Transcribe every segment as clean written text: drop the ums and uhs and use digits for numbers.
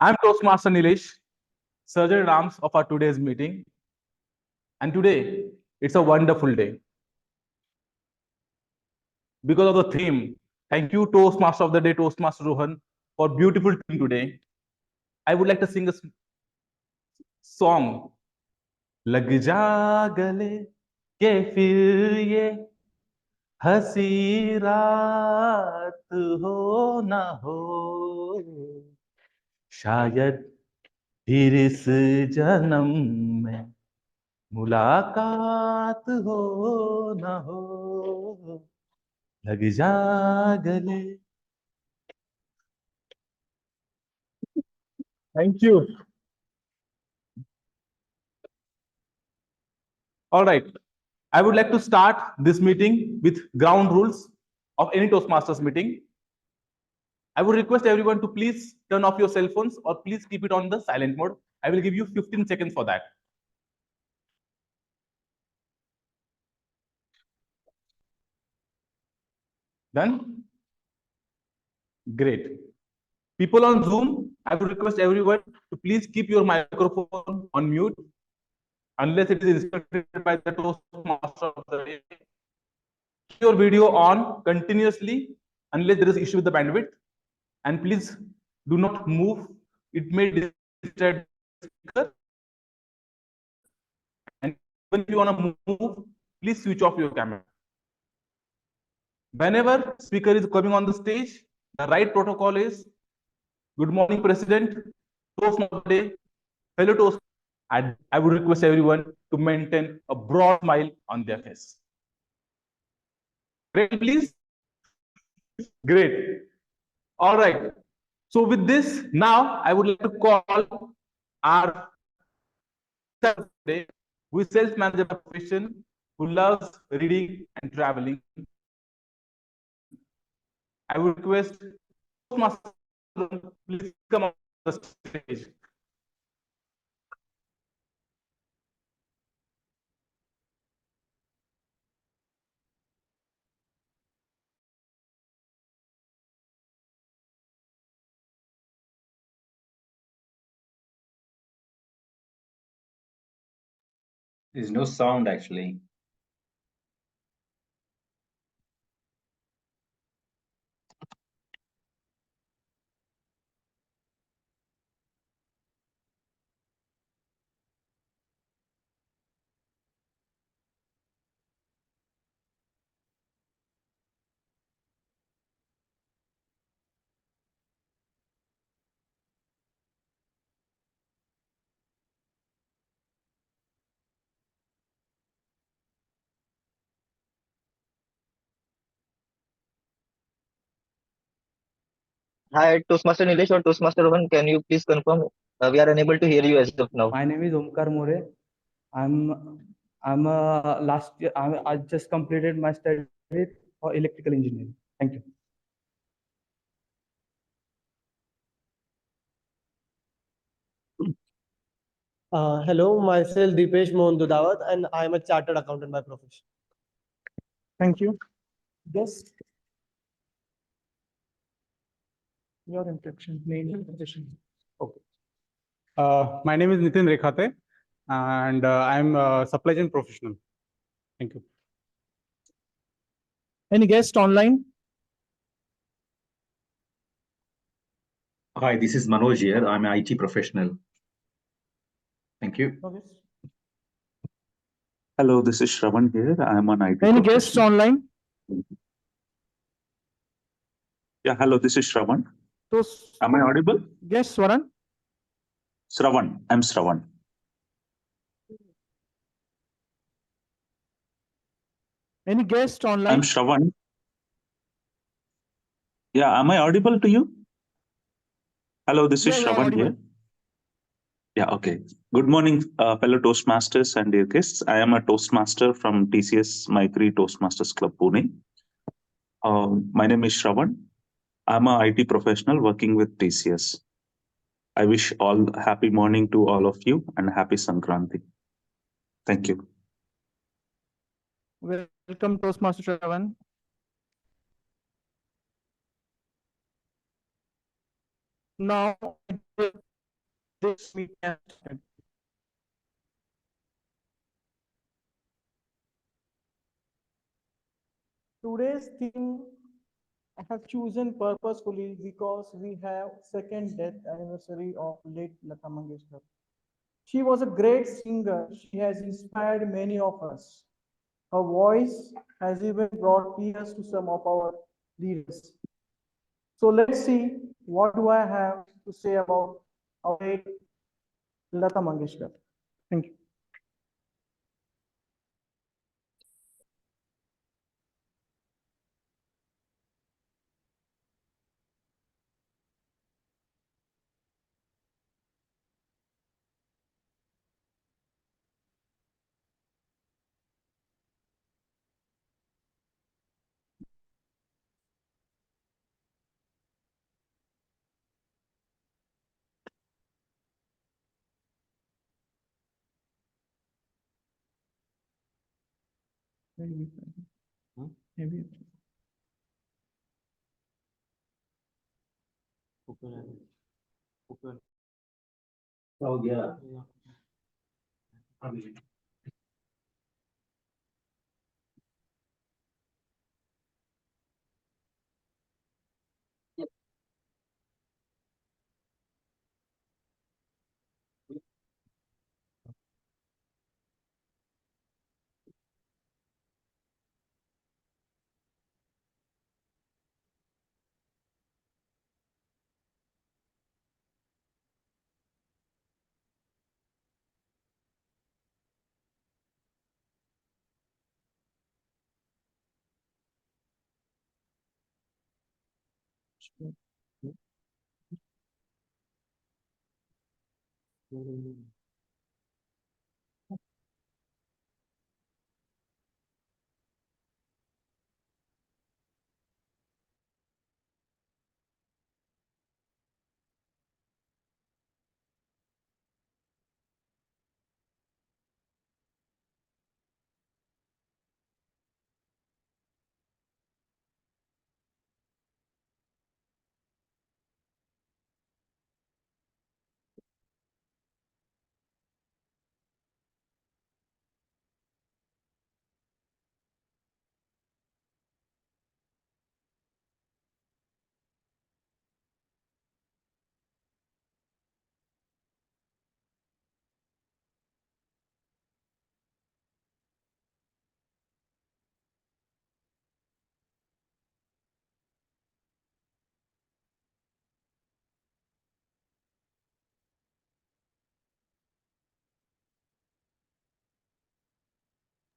I'm Toastmaster Nilesh, Surgeon at Arms of our today's meeting. And today, it's a wonderful day. Because of the theme, thank you, Toastmaster of the Day, Toastmaster Rohan, for beautiful theme today. I would like to sing a song. लग जा गले के फिर ये हंसी रात हो ना हो शायद फिर इस जन्म में मुलाकात हो ना हो लग जा गले. Thank you. All right. I would like to start this meeting with ground rules of any Toastmasters meeting. I would request everyone to please turn off your cell phones or please keep it on the silent mode. I will give you 15 seconds for that. Done? Great. People on Zoom, I would request everyone to please keep your microphone on mute unless it is instructed by the Toastmaster of the day. Keep your video on continuously unless there is issue with the bandwidth. And please do not move. It may disturb the speaker. And when you want to move, please switch off your camera. Whenever speaker is coming on the stage, the right protocol is good morning, President, Toastmaster of the day, fellow Toast. And I would request everyone to maintain a broad smile on their face. Great, please. Great. All right. So with this, now I would like to call our who is self-manager profession, who loves reading and traveling. I would request Toastmaster, please come on the stage. There's no sound actually. Hi, Toastmaster Nilesh or Toastmaster Rohan, can you please confirm? We are unable to hear you as of now. My name is Omkar More. I'm last year. I just completed my study for electrical engineering. Thank you. Hello, myself Deepesh Mohan Dudawat, and I am a chartered accountant by profession. Thank you. Yes. Your introduction, name and position. Okay. My name is Nitin Rekhate, and I'm a supply chain professional. Thank you. Any guest online? Hi, this is Manoj here. I'm an IT professional. Thank you. Okay. Hello, this is Shravan here. I'm an IT Any professional. guests online? Yeah, hello, this is Shravan. Those Am I audible? guests, Swaran? Shravan, I'm Shravan. Any guest online? I'm Shravan. Yeah, am I audible to you? Hello, this is Yeah, you're Shravan here. audible. Yeah, okay. Good morning, fellow Toastmasters and dear guests. I am a Toastmaster from TCS Maitri Toastmasters Club, Pune. My name is Shravan. I'm an IT professional working with TCS. I wish all happy morning to all of you and happy Sankranti. Thank you. Welcome, Toastmaster Shravan. Now, this meeting has started. Today's theme I have chosen purposefully because we have second death anniversary of late Lata Mangeshkar. She was a great singer. She has inspired many of us. Her voice has even brought tears to some of our leaders. So let's see what do I have to say about our late Lata Mangeshkar. Thank you. Maybe. Oh, yeah.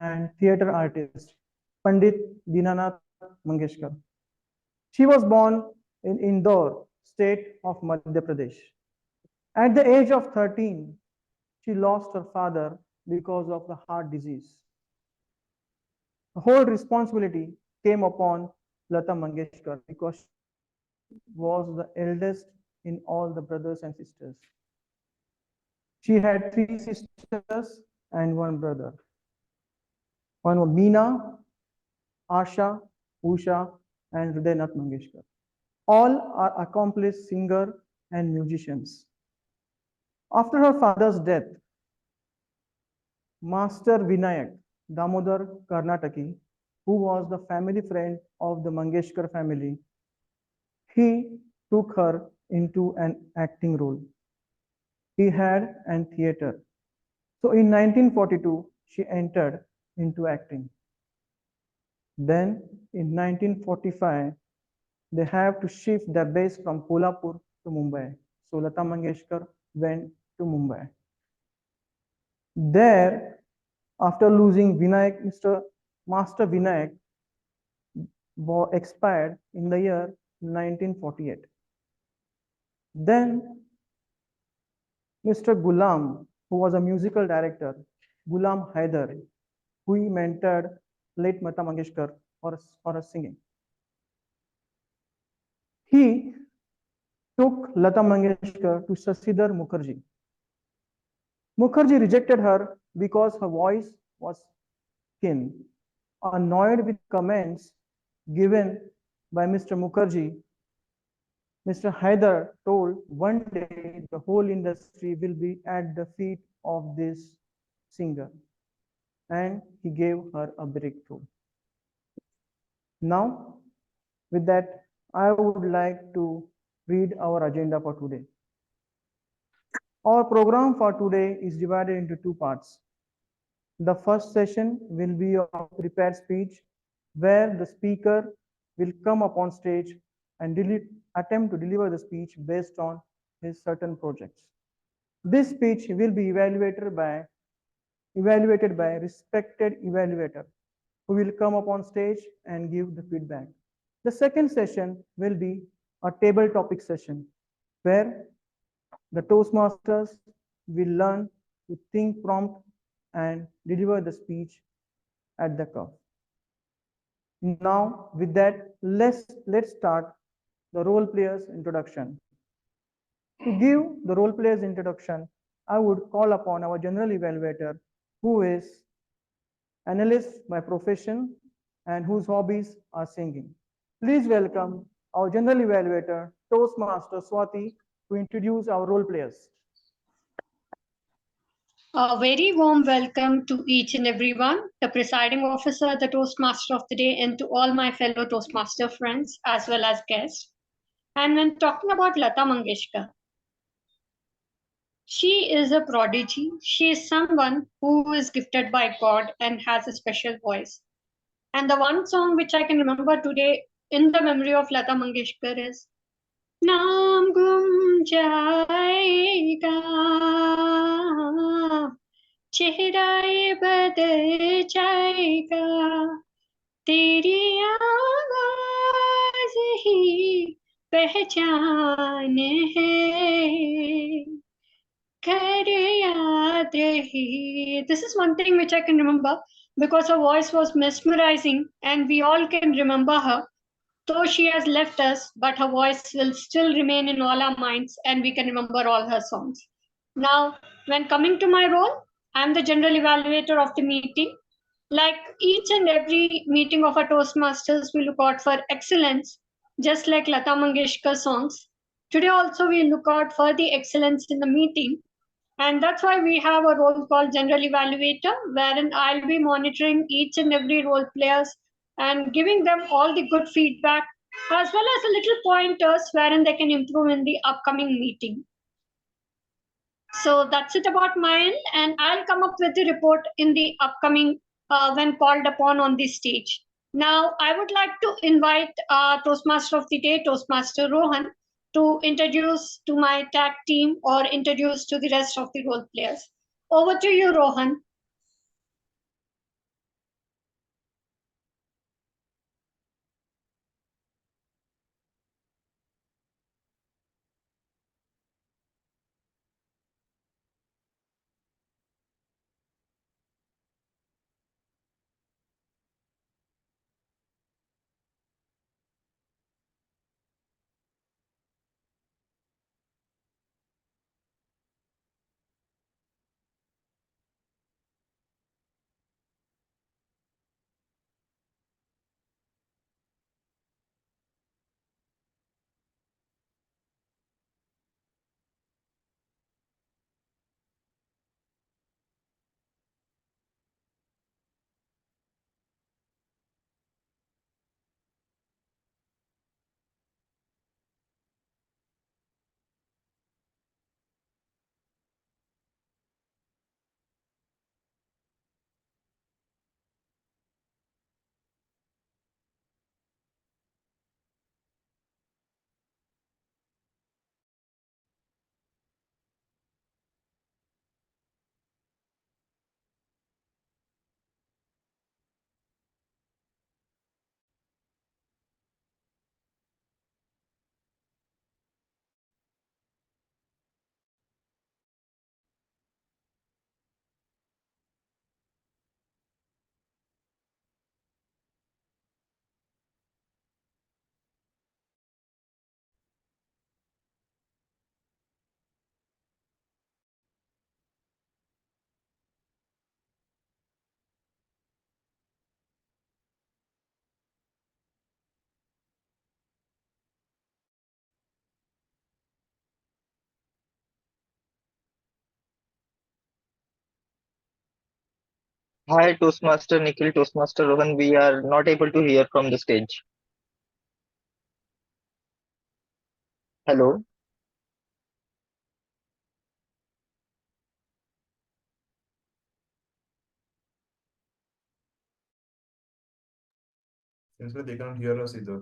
And theatre artist, Pandit Dinanath Mangeshkar. She was born in Indore, state of Madhya Pradesh. At the age of 13, she lost her father because of the heart disease. The whole responsibility came upon Lata Mangeshkar because she was the eldest in all the brothers and sisters. She had 3 sisters and 1 brother. One was Meena, Asha, Usha, and Hridaynath Mangeshkar. All are accomplished singers and musicians. After her father's death, Master Vinayak Damodar Karnataki, who was the family friend of the Mangeshkar family, he took her into an acting role. He had an theatre. So in 1942, she entered into acting. Then in 1945, they have to shift their base from Kolhapur to Mumbai. So Lata Mangeshkar went to Mumbai. There, after losing Vinayak, Master Vinayak expired in the year 1948. Then Mr. Gulam, who was a musical director, Gulam Haider, who mentored late Lata Mangeshkar for her singing. He took Lata Mangeshkar to Sasidhar Mukherjee. Mukherjee rejected her because her voice was thin. Annoyed with comments given by Mr. Mukherjee, Mr. Haider told one day the whole industry will be at the feet of this singer, and he gave her a breakthrough. Now, with that, I would like to read our agenda for today. Our program for today is divided into two parts. The first session will be a prepared speech where the speaker will come up on stage and attempt to deliver the speech based on his certain projects. This speech will be evaluated by respected evaluator who will come up on stage and give the feedback. The second session will be a table topic session where the Toastmasters will learn to think prompt and deliver the speech at the cuff. Now, with that, let's start the role players introduction. To give the role players introduction, I would call upon our general evaluator, who is analyst by profession and whose hobbies are singing. Please welcome our general evaluator, Toastmaster Swati, to introduce our role players. A very warm welcome to each and everyone, the presiding officer, the Toastmaster of the day, and to all my fellow Toastmaster friends as well as guests. And when talking about Lata Mangeshkar, she is a prodigy. She is someone who is gifted by God and has a special voice. And the one song which I can remember today in the memory of Lata Mangeshkar is Naam Gum Jayega, चेहरा ये बदल जाएगा तेरी आवाज ही पहचान है घर याद रही. This is one thing which I can remember because her voice was mesmerizing and we all can remember her. Though she has left us, but her voice will still remain in all our minds and we can remember all her songs. Now, when coming to my role, I'm the general evaluator of the meeting. Like each and every meeting of our Toastmasters, we look out for excellence, just like Lata Mangeshkar songs. Today also we look out for the excellence in the meeting. And that's why we have a role called general evaluator, wherein I'll be monitoring each and every role players and giving them all the good feedback, as well as a little pointers wherein they can improve in the upcoming meeting. So that's it about my end, and I'll come up with the report in the upcoming when called upon on the stage. Now, I would like to invite Toastmaster of the day, Toastmaster Rohan, to introduce to my tag team or introduce to the rest of the role players. Over to you, Rohan. Hi, Toastmaster Nikhil, Toastmaster Rohan. We are not able to hear from the stage. Hello. Seems like they cannot hear us either.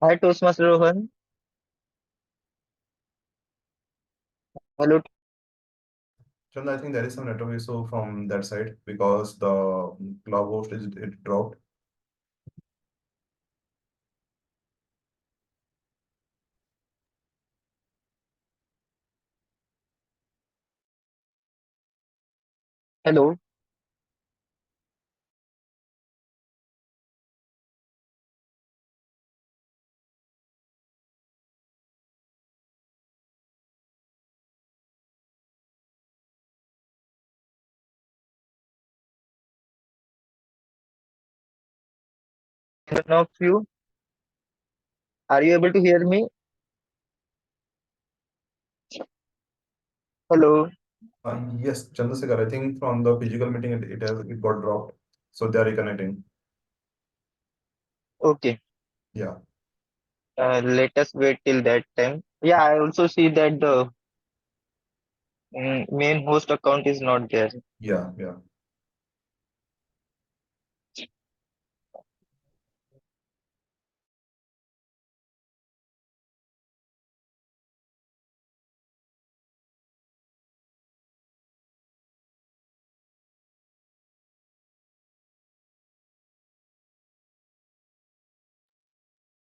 Hi, Toastmaster Rohan. Hello. Chandra, I think there is some network issue from that side because the club host is it dropped. Hello. One of you, are you able to hear me? Hello. Yes, Chandrasekhar, I think from the physical meeting it got dropped. So they are reconnecting. Okay. Yeah. Let us wait till that time. Yeah, I also see that the main host account is not there. Yeah, yeah.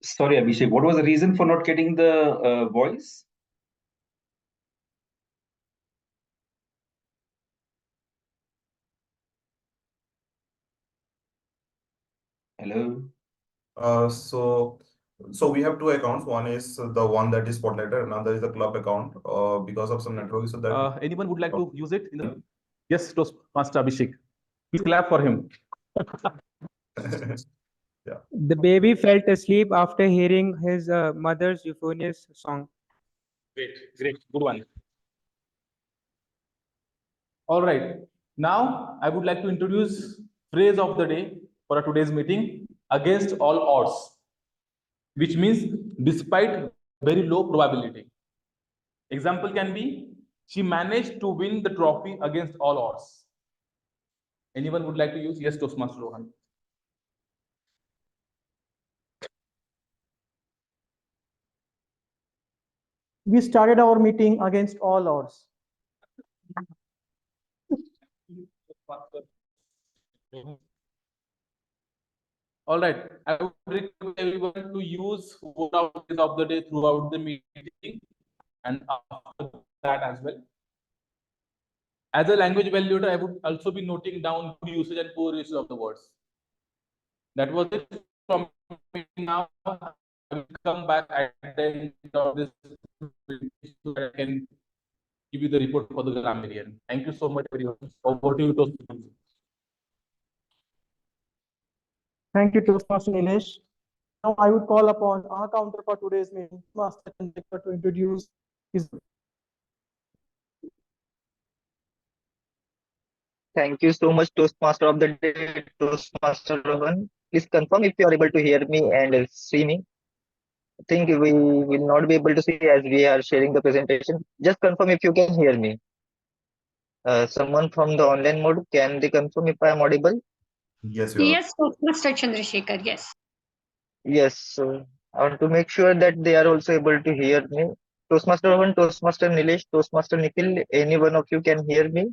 Sorry, Abhishek, what was the reason for not getting the voice? Hello. So we have two accounts. One is the one that is spotlighted, another is the club account. Because of some network issue that anyone would like to use it in the yes, Toastmaster Abhishek. Please clap for him. Yeah. The baby fell asleep after hearing his mother's euphonious song. Great, great, good one. All right. Now I would like to introduce phrase of the day for today's meeting: against all odds, which means despite very low probability. Example can be she managed to win the trophy against all odds. Anyone would like to use? Yes, Toastmaster Rohan. We started our meeting against all odds. All right. I would request everyone to use word of the day throughout the meeting and after that as well. As a language evaluator, I would also be noting down good usage and poor usage of the words. That was it from me now. I will come back at the end of this so that I can give you the report for the grammarian. Thank you so much, everyone. Over to you, Toastmasters. Thank you, Toastmaster Nilesh. Now I would call upon our counter for today's meeting, Master Chandrakar, to introduce his. Thank you so much, Toastmaster of the day, Toastmaster Rohan. Please confirm if you are able to hear me and see me. I think we will not be able to see as we are sharing the presentation. Just confirm if you can hear me. Someone from the online mode, can they confirm if I am audible? Yes, you are. Yes, Toastmaster Chandrasekhar, yes. Yes. So I want to make sure that they are also able to hear me. Toastmaster Rohan, Toastmaster Nilesh, Toastmaster Nikhil, any one of you can hear me?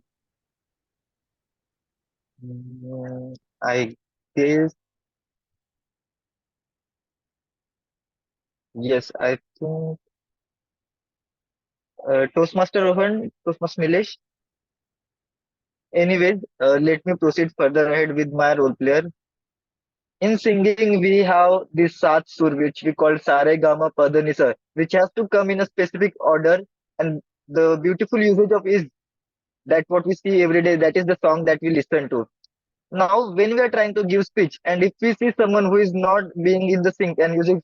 I guess yes. I think Toastmaster Rohan, Toastmaster Nilesh. Anyways, let me proceed further ahead with my role player. In singing, we have this Sat Sur, which we call Sare Gama Padanisa, which has to come in a specific order. And the beautiful usage of is that what we see every day, that is the song that we listen to. Now, when we are trying to give speech, and if we see someone who is not being in the sync and using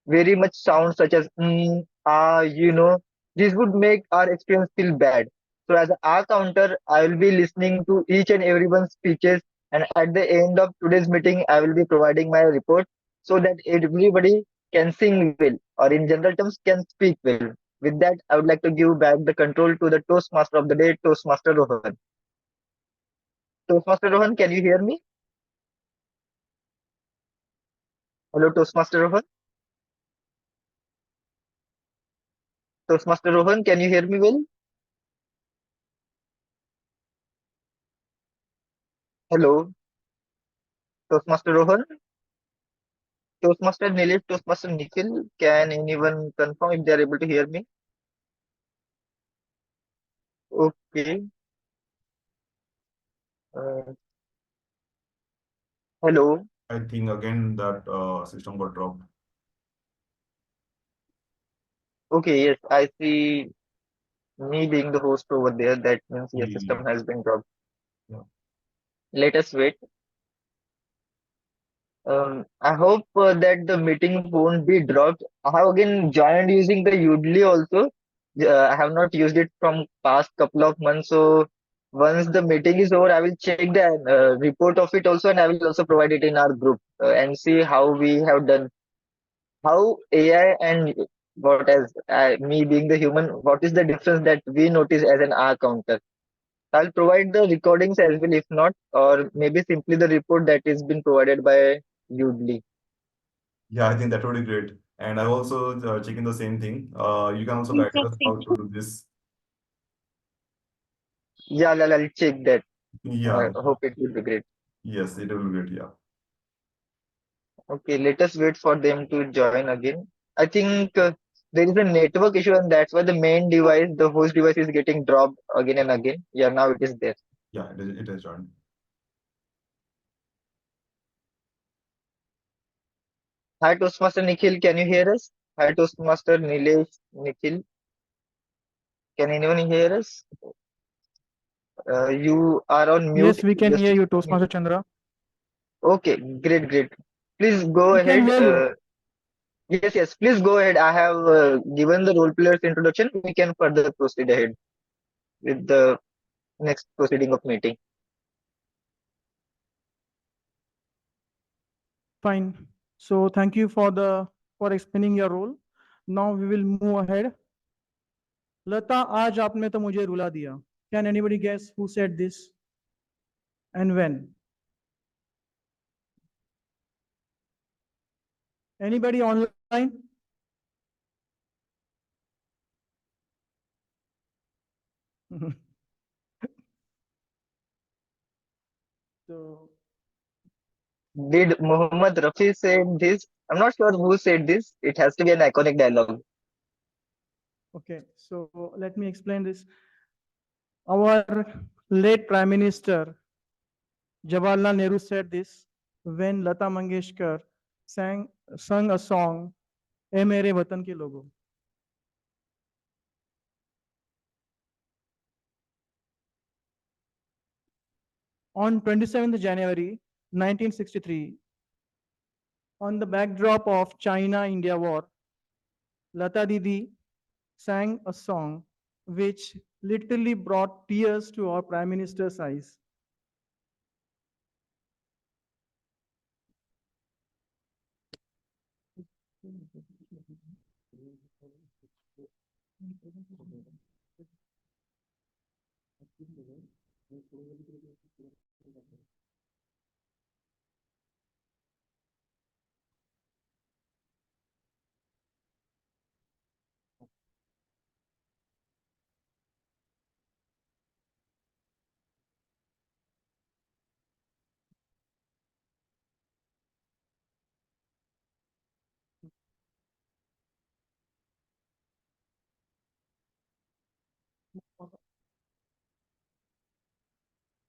very much sound such as this would make our experience feel bad. So as a R counter, I will be listening to each and everyone's speeches, and at the end of today's meeting, I will be providing my report so that everybody can sing well, or in general terms, can speak well. With that, I would like to give back the control to the Toastmaster of the day, Toastmaster Rohan. Toastmaster Rohan, can you hear me? Hello, Toastmaster Rohan. Toastmaster Rohan, can you hear me well? Hello, Toastmaster Rohan. Toastmaster Nilesh, Toastmaster Nikhil, can anyone confirm if they are able to hear me? Okay. Uh, hello. I think again that system got dropped. Okay, yes, I see me being the host over there. That means your system Yeah. has been dropped. Yeah. Let us wait. I hope that the meeting won't be dropped. I have again joined using the Udly also. I have not used it from past couple of months. So once the meeting is over, I will check the report of it also, and I will also provide it in our group and see how we have done. How AI and what as me being the human, what is the difference that we notice as an R counter? I'll provide the recordings as well, if not, or maybe simply the report that is been provided by Udly. Yeah, I think that would be great. And I also checking the same thing. You can also guide us Interesting. how to do this. Yeah, I'll check that. I Yeah. hope it will be great. Yes, it will be great. Yeah. Okay, let us wait for them to join again. I think there is a network issue, and that's why the main device, the host device, is getting dropped again and again. Yeah, now it is there. Yeah, it is joined. Hi, Toastmaster Nikhil, can you hear us? Hi, Toastmaster Nilesh, Nikhil, can anyone hear us? You are on mute. Yes, we can Just hear you, Toastmaster Chandra. okay, great, great. Please go We can ahead. hear you. Yes, yes, please go ahead. I have given the role players introduction. We can further proceed ahead with the next proceeding of meeting. Fine. So thank you for explaining your role. Now we will move ahead. लता आज आपने तो मुझे रुला दिया. Can anybody guess who said this and when? Anybody online? So Did Muhammad Rafi say this? I'm not sure who said this. It has to be an iconic dialogue. okay, so let me explain this. Our late Prime Minister Jawaharlal Nehru said this when Lata Mangeshkar sung a song, "ए मेरे वतन के लोगों." On 27th January 1963, on the backdrop of China-India war, Lata Didi sang a song which literally brought tears to our Prime Minister's eyes.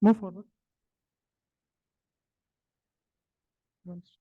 Move forward. Once.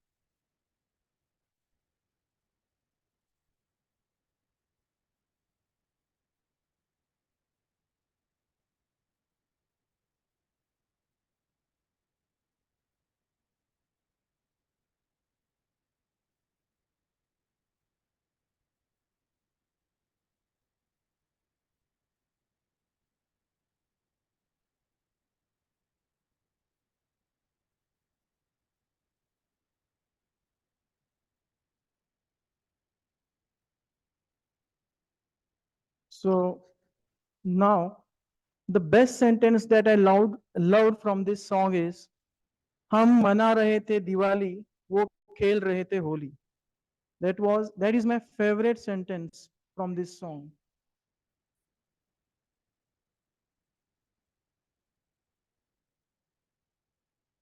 So now the best sentence that I loved from this song is हम मना रहे थे दिवाली वो खेल रहे थे Holi. That is my favorite sentence from this song.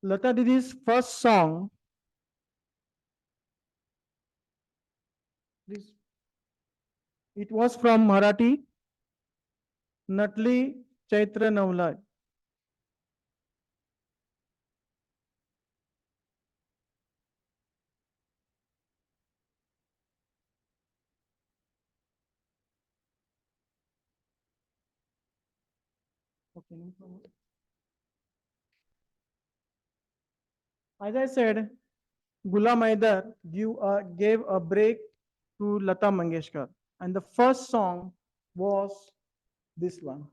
Lata Didi's first song, it was from Marathi, Natli Chaitra Navla. Okay, no problem. As I said, Ghulam Haidar gave a break to Lata Mangeshkar, and the first song was this one.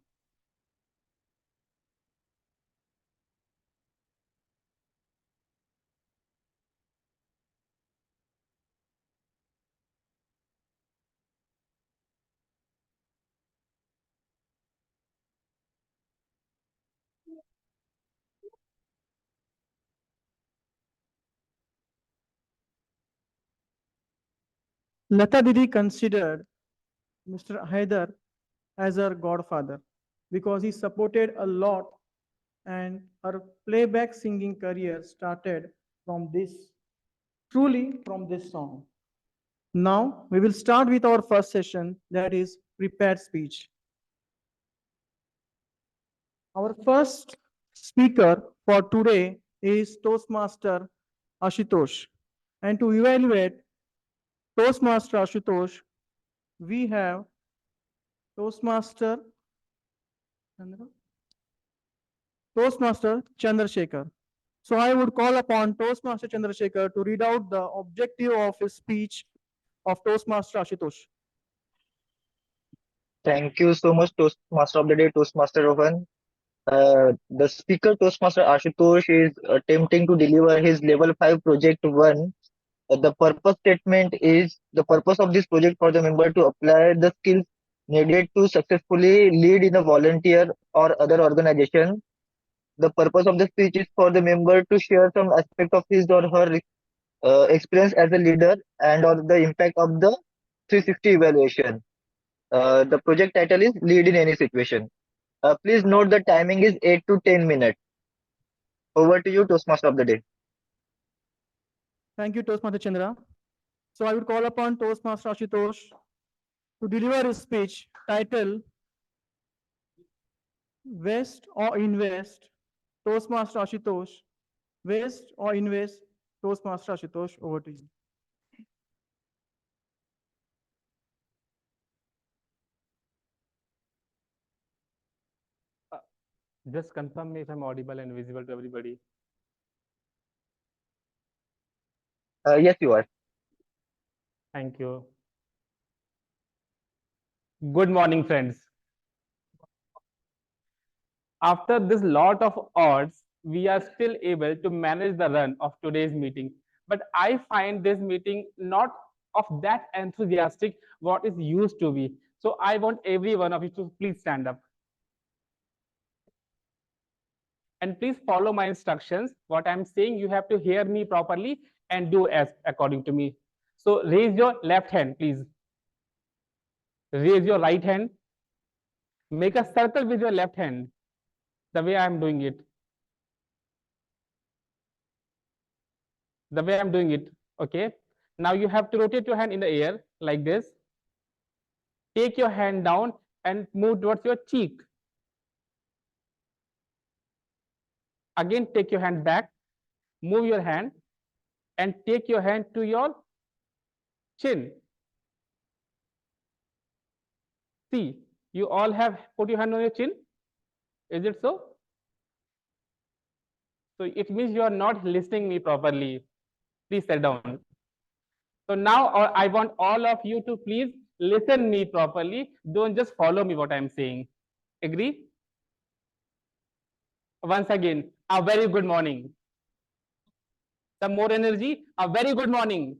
Lata Didi considered Mr. Haidar as her godfather because he supported a lot, and her playback singing career started from truly from this song. Now we will start with our first session, that is prepared speech. Our first speaker for today is Toastmaster Ashutosh. And to evaluate Toastmaster Ashutosh, we have Toastmaster Chandrasekhar. So I would call upon Toastmaster Chandrasekhar to read out the objective of his speech of Toastmaster Ashutosh. Thank you so much, Toastmaster of the Day, Toastmaster Rohan. The speaker, Toastmaster Ashutosh, is attempting to deliver his level 5 project 1. The purpose statement is the purpose of this project for the member to apply the skills needed to successfully lead in a volunteer or other organization. The purpose of the speech is for the member to share some aspect of his or her experience as a leader and or the impact of the 360 evaluation. The project title is Lead in Any Situation. Please note the timing is 8 to 10 minutes. Over to you, Toastmaster of the Day. Thank you, Toastmaster Chandra. So I would call upon Toastmaster Ashutosh to deliver his speech titled West or Invest, Toastmaster Ashutosh. West or Invest, Toastmaster Ashutosh, over to you. Just confirm me if I'm audible and visible to everybody. Yes, you are. Thank you. Good morning, friends. After this lot of odds, we are still able to manage the run of today's meeting. But I find this meeting not of that enthusiastic what is used to be. So I want every one of you to please stand up. And please follow my instructions. What I'm saying, you have to hear me properly and do as according to me. So raise your left hand, please. Raise your right hand. Make a circle with your left hand, the way I'm doing it. The way I'm doing it, okay? Now you have to rotate your hand in the air like this. Take your hand down and move towards your cheek. Again, take your hand back, move your hand and take your hand to your chin. See, you all have put your hand on your chin. Is it so? So it means you are not listening me properly. Please sit down. So now I want all of you to please listen me properly. Don't just follow me what I'm saying. Agree? Once again, a very good morning. Some more energy, a very good morning.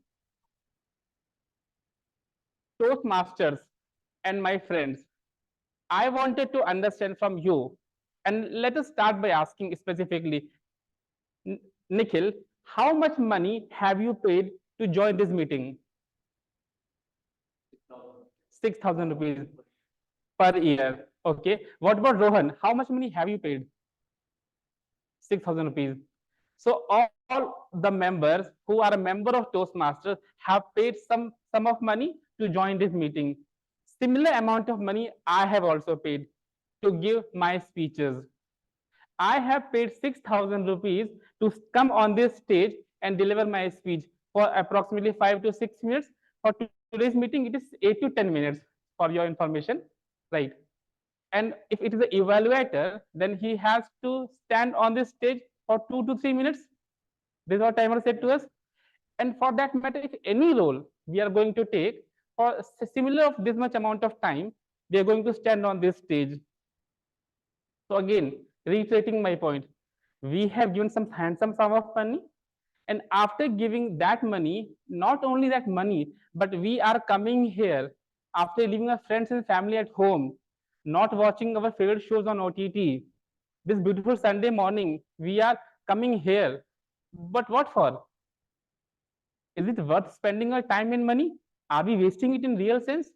Toastmasters and my friends, I wanted to understand from you, and let us start by asking specifically, Nikhil, how much money have you paid to join this meeting? 6,000 rupees per year. Okay. What about Rohan? How much money have you paid? 6,000 rupees. So all the members who are a member of Toastmasters have paid some sum of money to join this meeting. Similar amount of money I have also paid to give my speeches. I have paid 6,000 rupees to come on this stage and deliver my speech for approximately 5 to 6 minutes. For today's meeting, it is 8 to 10 minutes for your information, right? And if it is an evaluator, then he has to stand on this stage for 2 to 3 minutes. This is what timer said to us. And for that matter, if any role we are going to take for similar of this much amount of time, they are going to stand on this stage. So again, reiterating my point, we have given some handsome sum of money, and after giving that money, not only that money, but we are coming here after leaving our friends and family at home, not watching our favorite shows on OTT. This beautiful Sunday morning, we are coming here. But what for? Is it worth spending our time and money? Are we wasting it in real sense?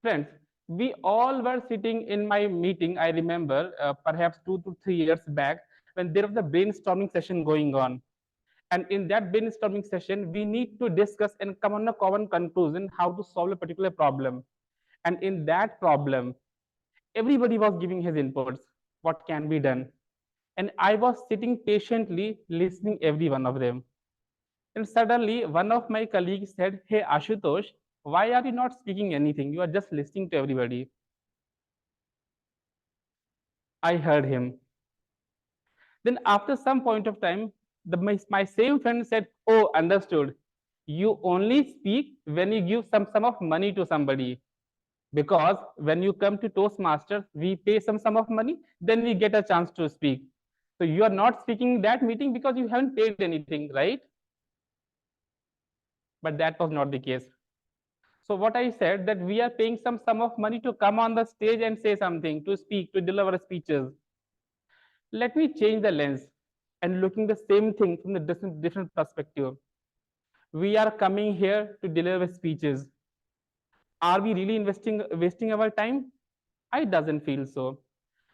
Friends, we all were sitting in my meeting, I remember, perhaps 2 to 3 years back, when there was a brainstorming session going on. And in that brainstorming session, we need to discuss and come on a common conclusion how to solve a particular problem. And in that problem, everybody was giving his inputs, what can be done. And I was sitting patiently listening every one of them. And suddenly one of my colleagues said, "Hey Ashutosh, why are you not speaking anything? You are just listening to everybody." I heard him. Then after some point of time, my same friend said, "Oh, understood. You only speak when you give some sum of money to somebody. Because when you come to Toastmasters, we pay some sum of money, then we get a chance to speak. So you are not speaking that meeting because you haven't paid anything, right?" But that was not the case. So what I said, that we are paying some sum of money to come on the stage and say something, to speak, to deliver speeches. Let me change the lens and looking the same thing from the different perspective. We are coming here to deliver speeches. Are we really wasting our time? I doesn't feel so,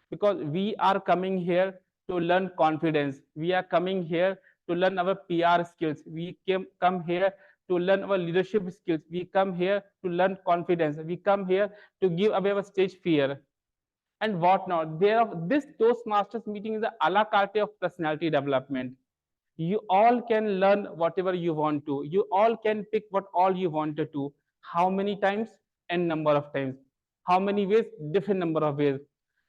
because we are coming here to learn confidence. We are coming here to learn our PR skills. We come here to learn our leadership skills. We come here to learn confidence. We come here to give away our stage fear and whatnot. This Toastmasters meeting is a la carte of personality development. You all can learn whatever you want to. You all can pick what all you wanted to. How many times? And number of times. How many ways? Different number of ways.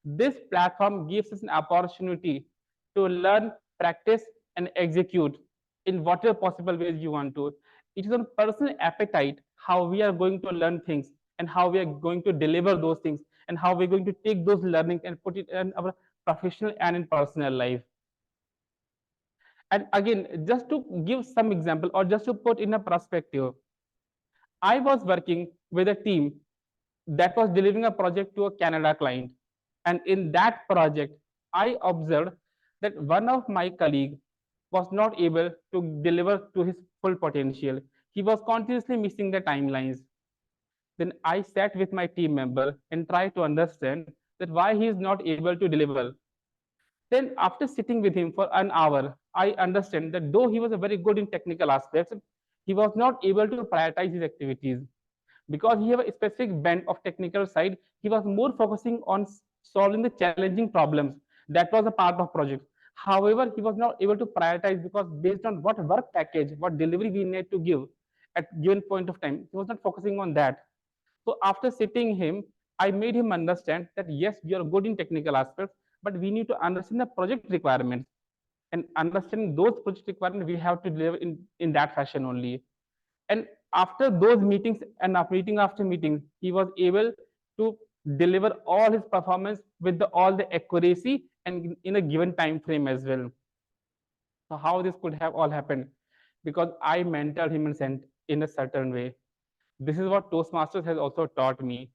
This platform gives us an opportunity to learn, practice, and execute in whatever possible ways you want to. It is on personal appetite how we are going to learn things and how we are going to deliver those things and how we're going to take those learnings and put it in our professional and in personal life. And again, just to give some example or just to put in a perspective, I was working with a team that was delivering a project to a Canada client. And in that project, I observed that one of my colleagues was not able to deliver to his full potential. He was continuously missing the timelines. Then I sat with my team member and tried to understand that why he is not able to deliver. Then after sitting with him for an hour, I understand that though he was very good in technical aspects, he was not able to prioritize his activities. Because he have a specific bent of technical side, he was more focusing on solving the challenging problems. That was a part of project. However, he was not able to prioritize because based on what work package, what delivery we need to give at given point of time, he was not focusing on that. So after sitting him, I made him understand that yes, you are good in technical aspects, but we need to understand the project requirements. And understanding those project requirements, we have to deliver in that fashion only. And after those meetings and meeting after meeting, he was able to deliver all his performance with all the accuracy and in a given time frame as well. So how this could have all happened? Because I mentored him in a certain way. This is what Toastmasters has also taught me,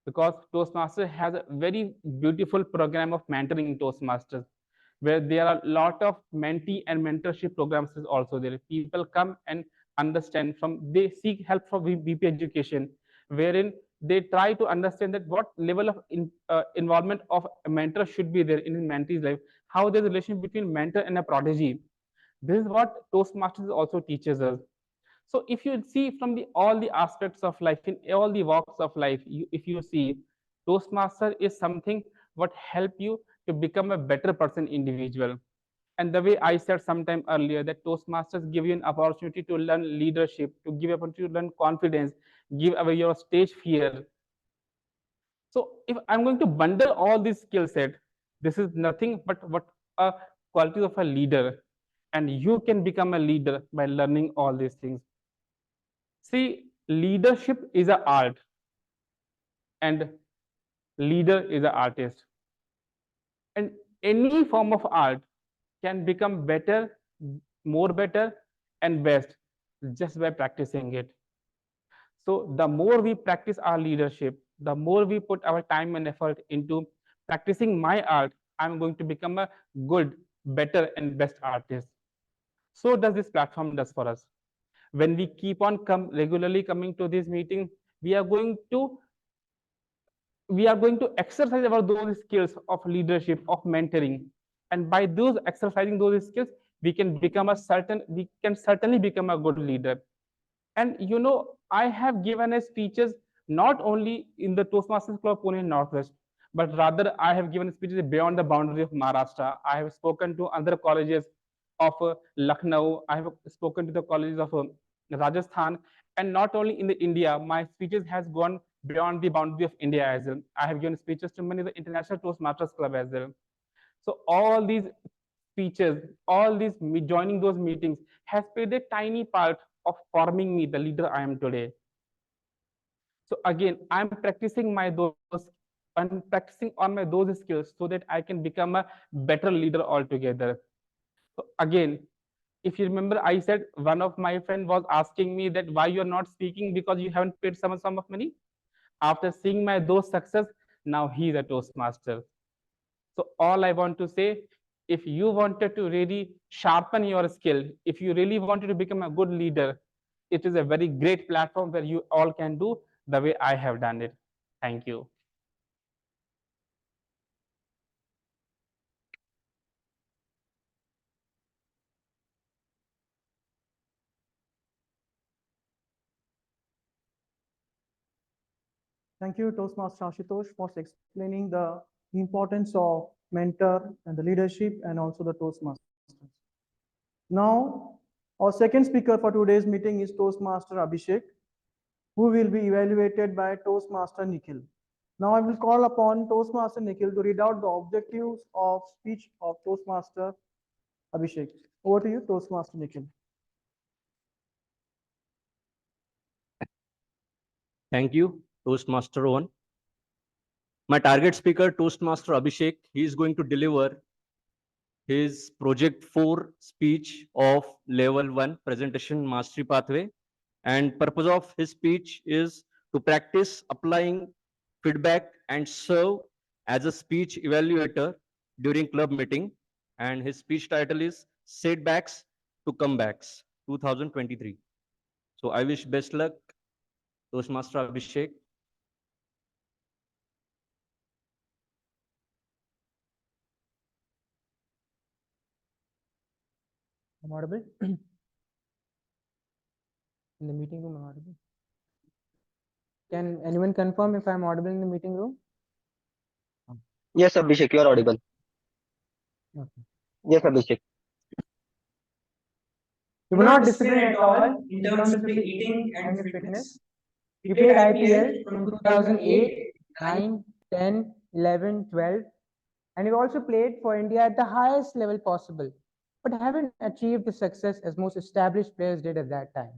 because Toastmasters has a very beautiful program of mentoring in Toastmasters, where there are a lot of mentee and mentorship programs is also there. People come and understand from, they seek help from VP education, wherein they try to understand that what level of involvement of a mentor should be there in his mentee's life, how there's a relation between mentor and a prodigy. This is what Toastmasters also teaches us. So if you see from the all the aspects of life, in all the walks of life, if you see, Toastmaster is something what help you to become a better person, individual. And the way I said sometime earlier, that Toastmasters give you an opportunity to learn leadership, to give opportunity to learn confidence, give away your stage fear. So if I'm going to bundle all these skill set, this is nothing but what a quality of a leader, and you can become a leader by learning all these things. See, leadership is an art, and leader is an artist. And any form of art can become better, more better, and best just by practicing it. So the more we practice our leadership, the more we put our time and effort into practicing my art, I'm going to become a good, better, and best artist. So does this platform does for us. When we keep on regularly coming to this meeting, we are going to exercise our those skills of leadership, of mentoring, and by those exercising those skills, we can certainly become a good leader. And I have given a speeches not only in the Toastmasters Club Pune Northwest, but rather I have given speeches beyond the boundary of Maharashtra. I have spoken to other colleges of Lucknow. I have spoken to the colleges of Rajasthan, and not only in the India, my speeches has gone beyond the boundary of India as well. I have given speeches to many of the International Toastmasters Club as well. So all these speeches, all these joining those meetings has played a tiny part of forming me the leader I am today. So again, I'm practicing on my those skills so that I can become a better leader altogether. So again, if you remember, I said one of my friend was asking me that why you're not speaking, because you haven't paid some sum of money. After seeing my those success, now he's a Toastmaster. So all I want to say, if you wanted to really sharpen your skill, if you really wanted to become a good leader, it is a very great platform where you all can do the way I have done it. Thank you. Thank you, Toastmaster Ashutosh, for explaining the importance of mentor and the leadership and also the Toastmasters. Now, our second speaker for today's meeting is Toastmaster Abhishek, who will be evaluated by Toastmaster Nikhil. Now I will call upon Toastmaster Nikhil to read out the objectives of speech of Toastmaster Abhishek. Over to you, Toastmaster Nikhil. Thank you, Toastmaster Rohan. My target speaker, Toastmaster Abhishek, he is going to deliver his Project 4 speech of Level 1 Presentation Mastery Pathway. And purpose of his speech is to practice applying feedback and serve as a speech evaluator during club meeting. And his speech title is Setbacks to Comebacks 2023. So I wish best luck, Toastmaster Abhishek. I'm audible? In the meeting room, I'm audible. Can anyone confirm if I'm audible in the meeting room? Yes, Abhishek, you are audible. Okay. Yes, Abhishek. You were not disciplined at all in terms of your eating and your fitness. You played IPL from 2008, 9, 10, 11, 12, and you also played for India at the highest level possible, but haven't achieved the success as most established players did at that time.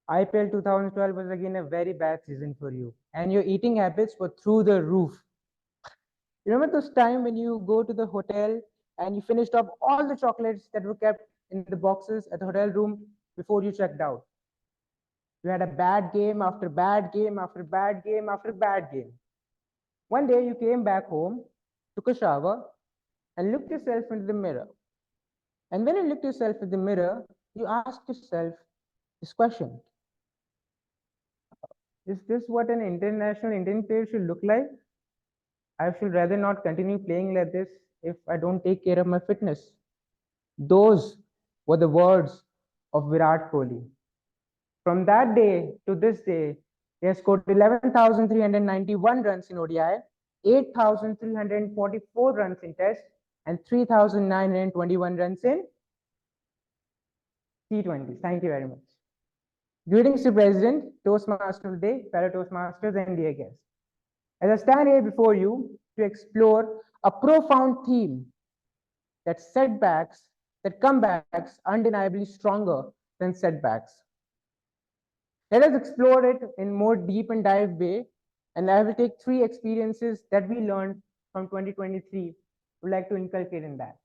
IPL 2012 was again a very bad season for you, and your eating habits were through the roof. Remember those time when you go to the hotel and you finished off all the chocolates that were kept in the boxes at the hotel room before you checked out? You had a bad game after bad game after bad game after bad game. One day you came back home, took a shower, and looked yourself into the mirror. And when you looked yourself in the mirror, you asked yourself this question: is this what an international Indian player should look like? I should rather not continue playing like this if I don't take care of my fitness. Those were the words of Virat Kohli. From that day to this day, he has scored 11,391 runs in ODI, 8,344 runs in Test, and 3,921 runs in T20s. Thank you very much. Greetings to President, Toastmaster today, fellow Toastmasters, and dear guests. As I stand here before you to explore a profound theme that setbacks, that comebacks are undeniably stronger than setbacks. Let us explore it in more deep and dive way, and I will take 3 experiences that we learned from 2023. Would like to inculcate in that.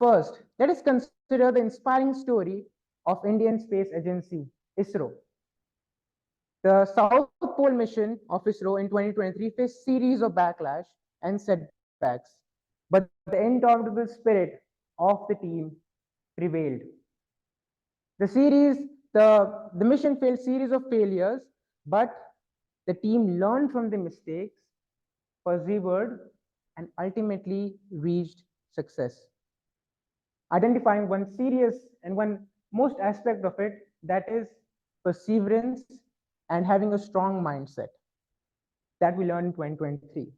First, let us consider the inspiring story of Indian Space Agency, ISRO. The South Pole mission of ISRO in 2023 faced series of backlash and setbacks, but the indomitable spirit of the team prevailed. The mission faced series of failures, but the team learned from the mistakes, persevered, and ultimately reached success. Identifying one serious and one most aspect of it, that is perseverance and having a strong mindset that we learned in 2023.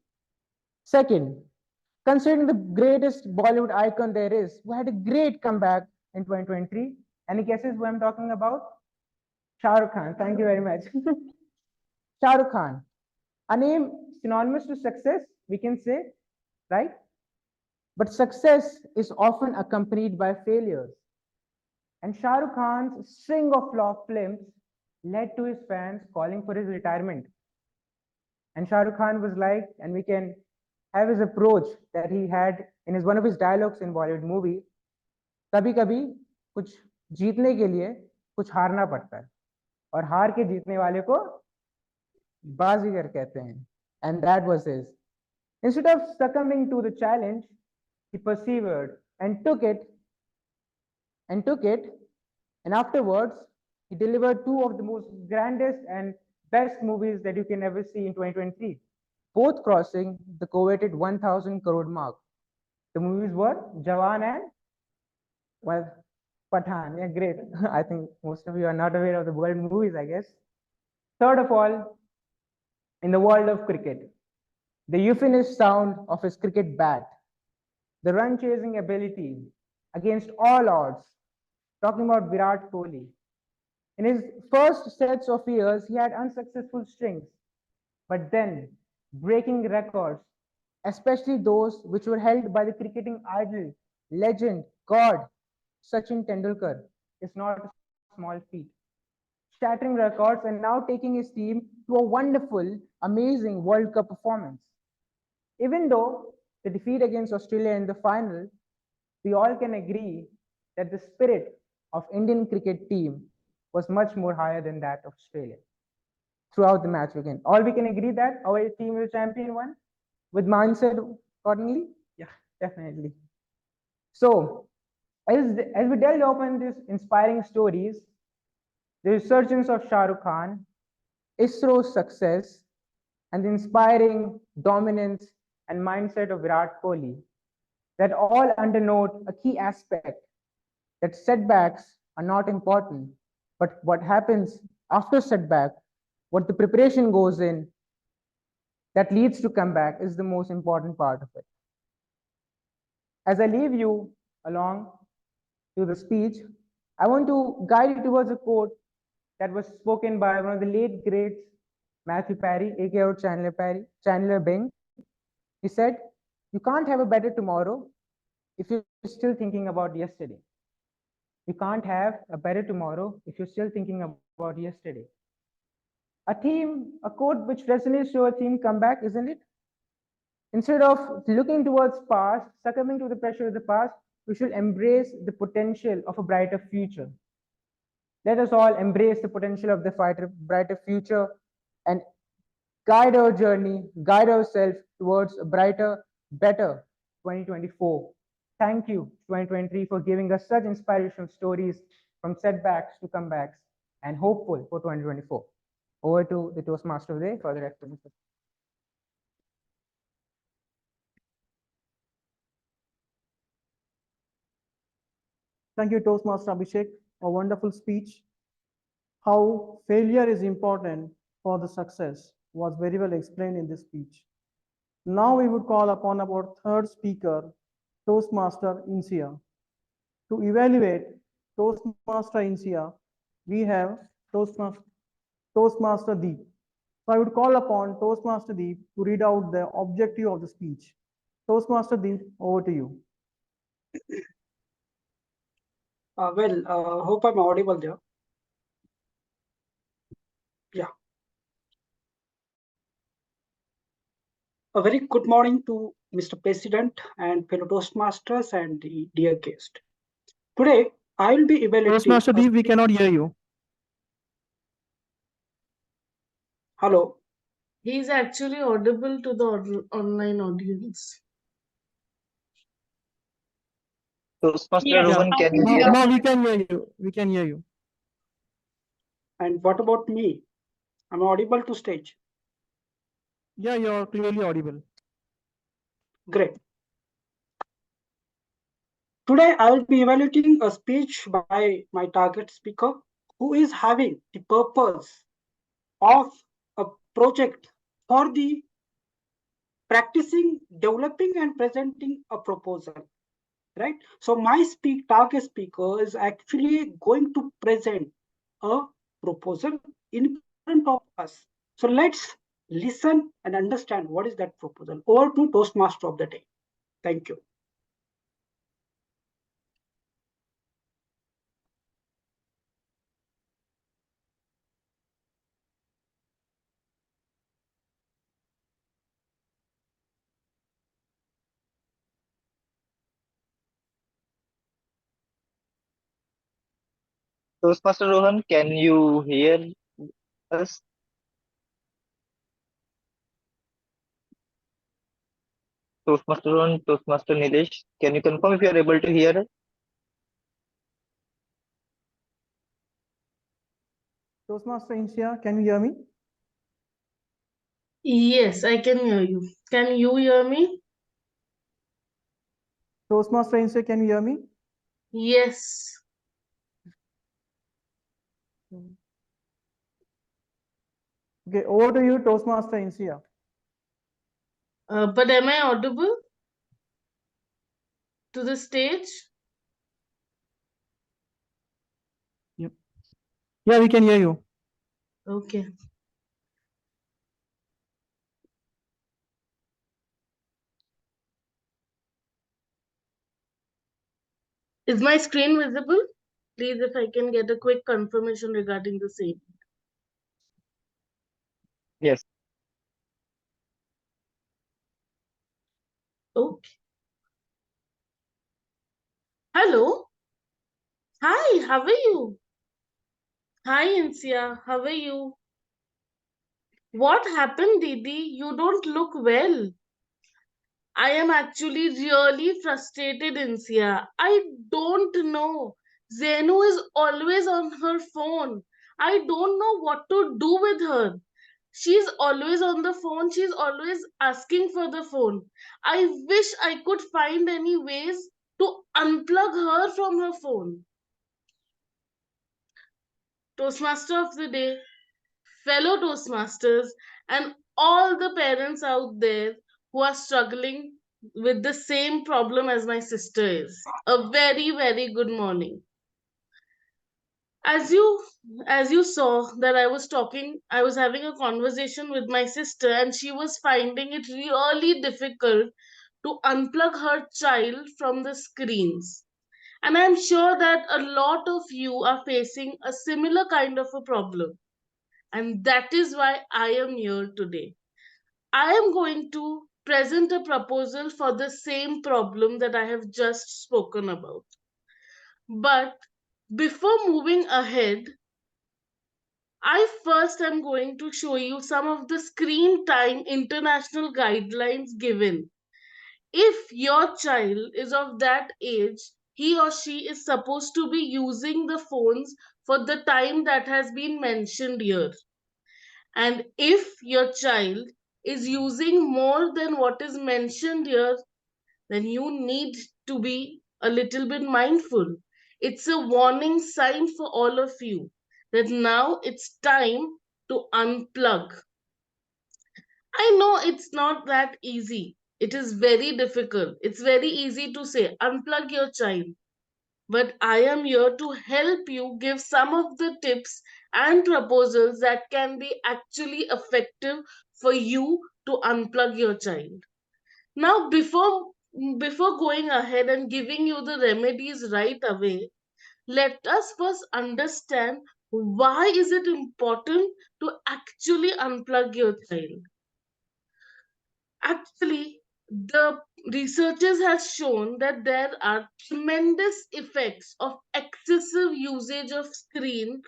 Second, considering the greatest Bollywood icon there is, who had a great comeback in 2023. Any guesses who I'm talking about? Shah Rukh Khan. Thank you very much. Shah Rukh Khan, a name synonymous to success, we can say, right? But success is often accompanied by failures. And Shah Rukh Khan's string of flop films led to his fans calling for his retirement. And Shah Rukh Khan was like, and we can have his approach that he had in one of his dialogues in Bollywood movie, कभी कभी कुछ जीतने के लिए कुछ हारना पड़ता है और हार के जीतने वाले को बाजीगर कहते हैं. And that was his. Instead of succumbing to the challenge, he persevered and took it, and afterwards he delivered 2 of the most grandest and best movies that you can ever see in 2023, both crossing the coveted 1,000 crore mark. The movies were Jawan and, well, Pathan. Yeah, great. I think most of you are not aware of the world movies, I guess. Third of all, in the world of cricket, the euphonious sound of his cricket bat, the run-chasing ability against all odds. Talking about Virat Kohli. In his first sets of years, he had unsuccessful strings, but then breaking records, especially those which were held by the cricketing idol, legend, god, Sachin Tendulkar, is not a small feat. Shattering records and now taking his team to a wonderful, amazing World Cup performance. Even though the defeat against Australia in the final, we all can agree that the spirit of Indian cricket team was much more higher than that of Australia. Throughout the match again, all we can agree that our team is champion one with mindset accordingly. Yeah, definitely. So as we delve upon these inspiring stories, the resurgence of Shah Rukh Khan, ISRO's success, and the inspiring dominance and mindset of Virat Kohli, that all undernote a key aspect that setbacks are not important, but what happens after setback, what the preparation goes in, that leads to comeback is the most important part of it. As I leave you along to the speech, I want to guide you towards a quote that was spoken by one of the late greats, Matthew Perry, aka Chandler Bing. He said, "You can't have a better tomorrow if you're still thinking about yesterday." You can't have a better tomorrow if you're still thinking about yesterday. A quote which resonates to a theme comeback, isn't it? Instead of looking towards past, succumbing to the pressure of the past, we should embrace the potential of a brighter future. Let us all embrace the potential of the brighter future and guide our journey, guide ourselves towards a brighter, better 2024. Thank you, 2023, for giving us such inspirational stories from setbacks to comebacks and hopeful for 2024. Over to the Toastmaster today for the explanation. Thank you, Toastmaster Abhishek, a wonderful speech. How failure is important for the success was very well explained in this speech. Now we would call upon our third speaker, Toastmaster Insia. To evaluate Toastmaster Insia, we have Toastmaster Deep. So I would call upon Toastmaster Deep to read out the objective of the speech. Toastmaster Deep, over to you. Hope I'm audible there. Yeah. A very good morning to Mr. President and fellow Toastmasters and the dear guest. Today, I will be evaluating. Toastmaster Deep, we cannot hear you. Hello. He is actually audible to the online audience. Toastmaster Rohan, can you hear No, us? we can hear you. We can hear you. And what about me? I'm audible to stage. Yeah, you're clearly audible. Great. Today, I will be evaluating a speech by my target speaker who is having the purpose of a project for the practicing, developing and presenting a proposal, right? So my target speaker is actually going to present a proposal in front of us. So let's listen and understand what is that proposal. Over to Toastmaster of the day. Thank you. Toastmaster Rohan, can you hear us? Toastmaster Rohan, Toastmaster Nilesh, can you confirm if you are able to hear us? Toastmaster Insia, can you hear me? Yes, I can hear you. Can you hear me? Toastmaster Insia, can you hear me? Yes. Okay, over to you, Toastmaster Insia. But am I audible to the stage? Yep. Yeah, we can hear you. Okay. Is my screen visible? Please, if I can get a quick confirmation regarding the same. Yes. Okay. Hello. Hi, how are you? Hi, Insia. How are you? What happened, Didi? You don't look well. I am actually really frustrated, Insia. I don't know. Zenu is always on her phone. I don't know what to do with her. She's always on the phone. She's always asking for the phone. I wish I could find any ways to unplug her from her phone. Toastmaster of the day, fellow Toastmasters, and all the parents out there who are struggling with the same problem as my sister is. A very, very good morning. As you saw that I was having a conversation with my sister, and she was finding it really difficult to unplug her child from the screens. And I'm sure that a lot of you are facing a similar kind of a problem. And that is why I am here today. I am going to present a proposal for the same problem that I have just spoken about. But before moving ahead, I first am going to show you some of the screen time international guidelines given. If your child is of that age, he or she is supposed to be using the phones for the time that has been mentioned here. And if your child is using more than what is mentioned here, then you need to be a little bit mindful. It's a warning sign for all of you that now it's time to unplug. I know it's not that easy. It is very difficult. It's very easy to say, unplug your child. But I am here to help you give some of the tips and proposals that can be actually effective for you to unplug your child. Now, before going ahead and giving you the remedies right away, let us first understand why is it important to actually unplug your child. Actually, the researchers have shown that there are tremendous effects of excessive usage of screen,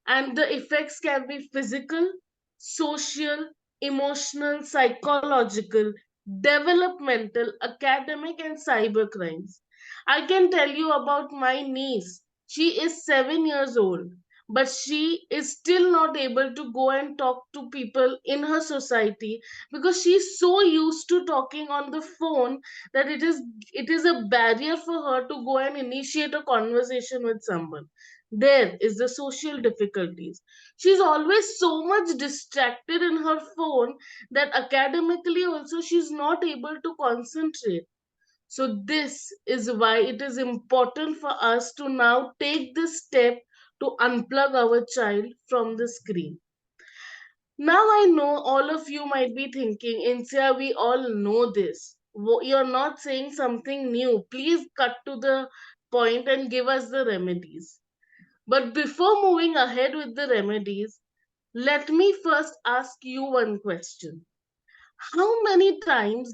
and the effects can be physical, social, emotional, psychological, developmental, academic, and cyber crimes. I can tell you about my niece. She is 7 years old, but she is still not able to go and talk to people in her society because she's so used to talking on the phone that it is a barrier for her to go and initiate a conversation with someone. There is the social difficulties. She's always so much distracted in her phone that academically also she's not able to concentrate. So this is why it is important for us to now take this step to unplug our child from the screen. Now I know all of you might be thinking, Insia, we all know this. You're not saying something new. Please cut to the point and give us the remedies. But before moving ahead with the remedies, let me first ask you one question. How many times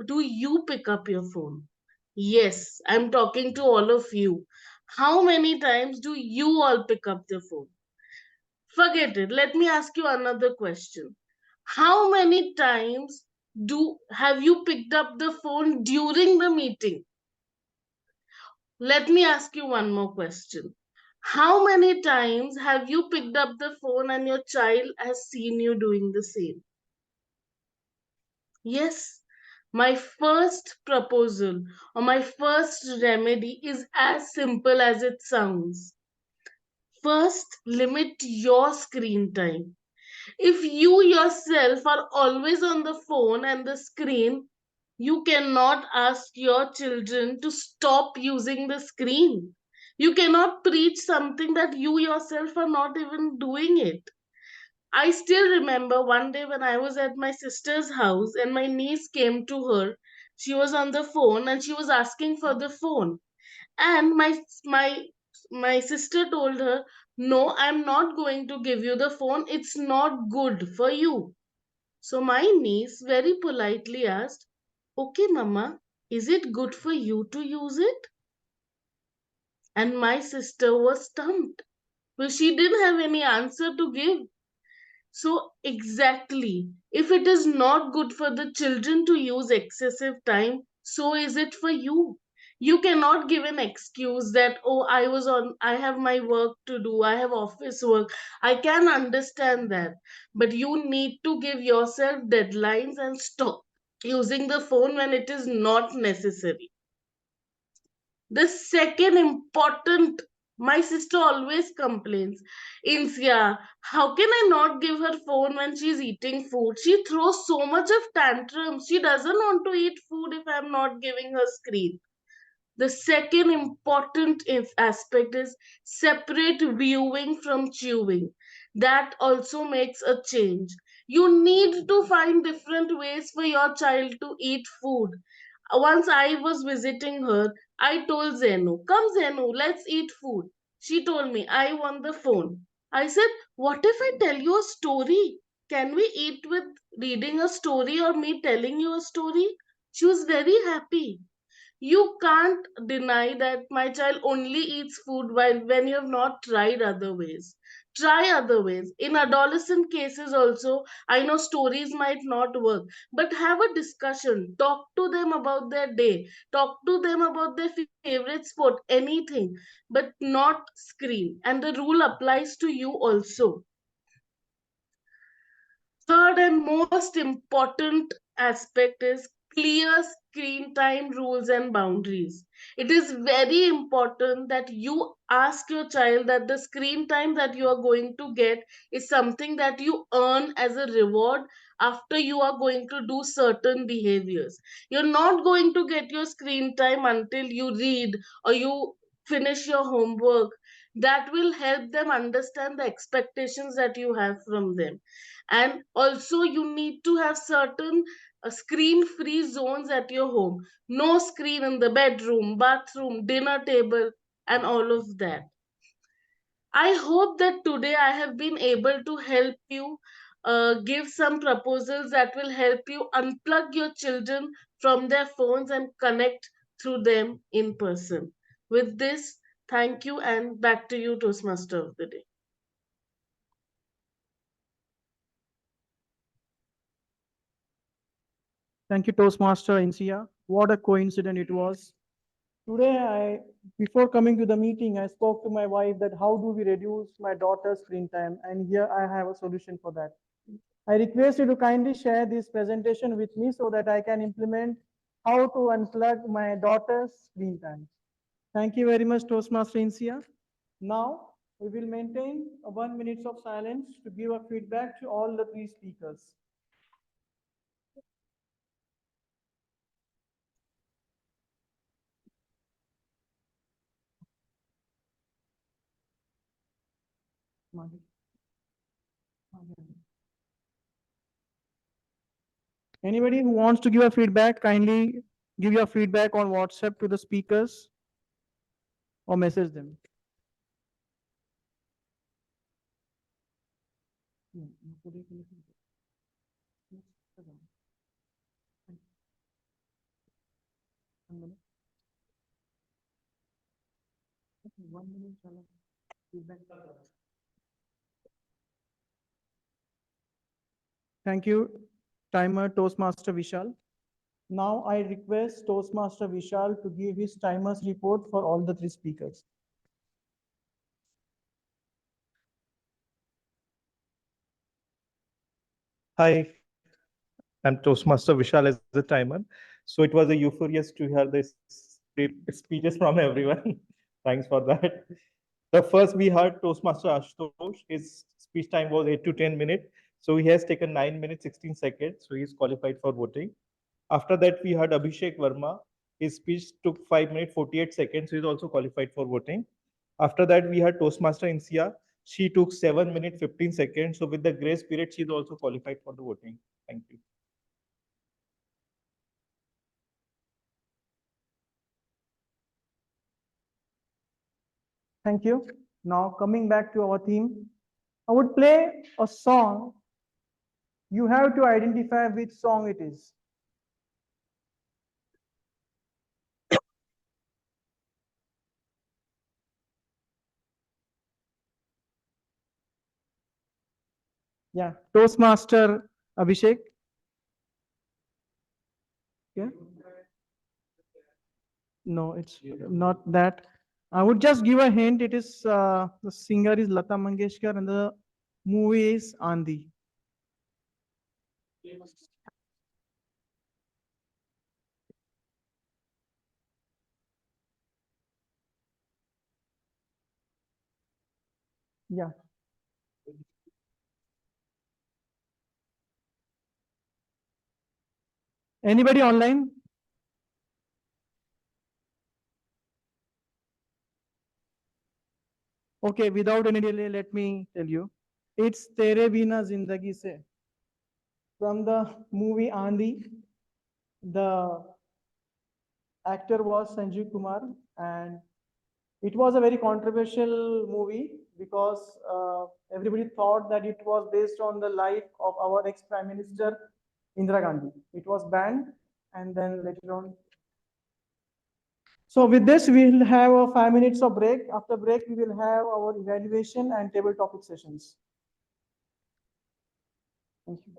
do you pick up your phone? Yes, I'm talking to all of you. How many times do you all pick up the phone? Forget it. Let me ask you another question. How many times do have you picked up the phone during the meeting? Let me ask you one more question. How many times have you picked up the phone and your child has seen you doing the same? Yes, my first proposal or my first remedy is as simple as it sounds. First, limit your screen time. If you yourself are always on the phone and the screen, you cannot ask your children to stop using the screen. You cannot preach something that you yourself are not even doing it. I still remember one day when I was at my sister's house and my niece came to her. She was on the phone and she was asking for the phone. And my sister told her, "No, I'm not going to give you the phone. It's not good for you." So my niece very politely asked, "Okay, Mama, is it good for you to use it?" And my sister was stumped. Well, she didn't have any answer to give. So, exactly, if it is not good for the children to use excessive time, so is it for you. You cannot give an excuse that, oh, I have my work to do, I have office work. I can understand that. But you need to give yourself deadlines and stop using the phone when it is not necessary. The second important, my sister always complains, Insia, how can I not give her phone when she's eating food? She throws so much of tantrums. She doesn't want to eat food if I'm not giving her screen. The second important aspect is separate viewing from chewing. That also makes a change. You need to find different ways for your child to eat food. Once I was visiting her, I told Zenu, "Come, Zenu, let's eat food." She told me, "I want the phone." I said, "What if I tell you a story? Can we eat with reading a story or me telling you a story?" She was very happy. You can't deny that my child only eats food while when you have not tried other ways. Try other ways. In adolescent cases also, I know stories might not work, but have a discussion. Talk to them about their day. Talk to them about their favorite sport, anything, but not screen. And the rule applies to you also. Third and most important aspect is clear screen time rules and boundaries. It is very important that you ask your child that the screen time that you are going to get is something that you earn as a reward after you are going to do certain behaviors. You're not going to get your screen time until you read or you finish your homework. That will help them understand the expectations that you have from them. And also you need to have certain screen free zones at your home. No screen in the bedroom, bathroom, dinner table, and all of that. I hope that today I have been able to help you, give some proposals that will help you unplug your children from their phones and connect through them in person. With this, thank you, and back to you, Toastmaster of the Day. Thank you, Toastmaster Insia. What a coincidence it was. Today, before coming to the meeting, I spoke to my wife that how do we reduce my daughter's screen time, and here I have a solution for that. I request you to kindly share this presentation with me so that I can implement how to unplug my daughter's screen time. Thank you very much, Toastmaster Insia. Now, we will maintain a 1 minute of silence to give a feedback to all the three speakers. Anybody who wants to give a feedback, kindly give your feedback on WhatsApp to the speakers or message them. Thank you, timer Toastmaster Vishal. Now I request Toastmaster Vishal to give his timers report for all the three speakers. Hi, I'm Toastmaster Vishal as the timer. So it was a euphorious to hear this speeches from everyone. Thanks for that. The first we heard Toastmaster Ashutosh. His speech time was 8 to 10 minutes. So he has taken 9 minutes, 16 seconds. So he's qualified for voting. After that, we heard Abhishek Verma. His speech took 5 minutes, 48 seconds. So he's also qualified for voting. After that, we had Toastmaster Insia. She took 7 minutes, 15 seconds. So with the grace period, she's also qualified for the voting. Thank you. Thank you. Now coming back to our theme, I would play a song. You have to identify which song it is. Yeah, Toastmaster Abhishek. Yeah. No, it's not that. I would just give a hint. It is the singer is Lata Mangeshkar and the movie is Andi. Yeah. Anybody online? Okay, without any delay, let me tell you. It's Tere Bina Zindagi Se. From the movie Andi, the actor was Sanjeev Kumar, and it was a very controversial movie because everybody thought that it was based on the life of our ex-Prime Minister Indira Gandhi. It was banned, and then later on, So with this, we'll have a 5 minutes of break. After break, we will have our evaluation and table topic sessions. Thank you.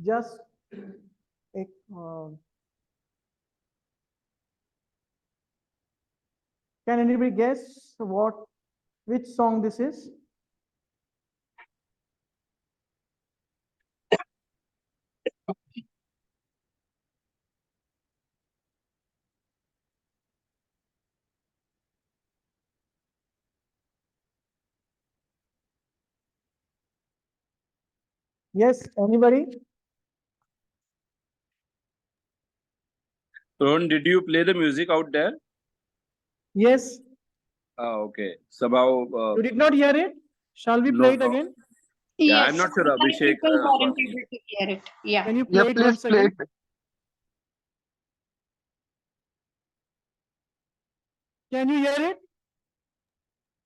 Just एक, can anybody guess which song this is? Yes, anybody? Rohan, did you play the music out there? Yes. Okay. Somehow. You did not hear it? Shall we play it again? Yeah, Yes, I'm not sure, many Abhishek. people weren't able to hear it. Yeah. Can you play it once again? Can you hear it?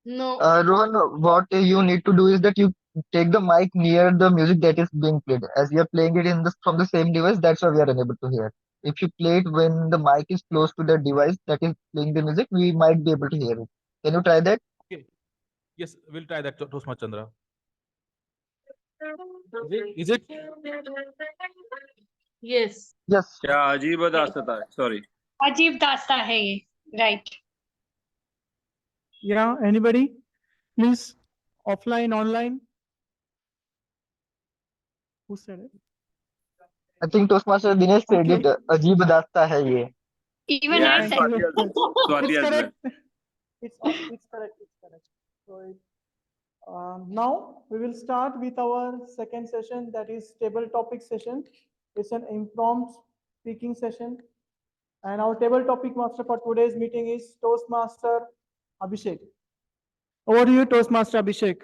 No. Rohan, what you need to do is that you take the mic near the music that is being played. As we are playing it from the same device, that's why we are unable to hear. If you play it when the mic is close to the device that is playing the music, we might be able to hear it. Can you try that? Okay. Yes, we'll try that, Toastmaster Chandra. Is it? Yes. Yes. Yeah, अजीब दास्तां है. Sorry. अजीब दास्ता है ये. Right. Yeah, anybody? Please, offline, online. Who said it? I think Toastmaster Dinesh said it. अजीब दास्ता है ये. Even Yeah, I and said Swati as well. Swati It's as well. correct. It's correct. It's correct. So now we will start with our second session, that is table topic session. It's an impromptu speaking session. And our table topic master for today's meeting is Toastmaster Abhishek. Over to you, Toastmaster Abhishek.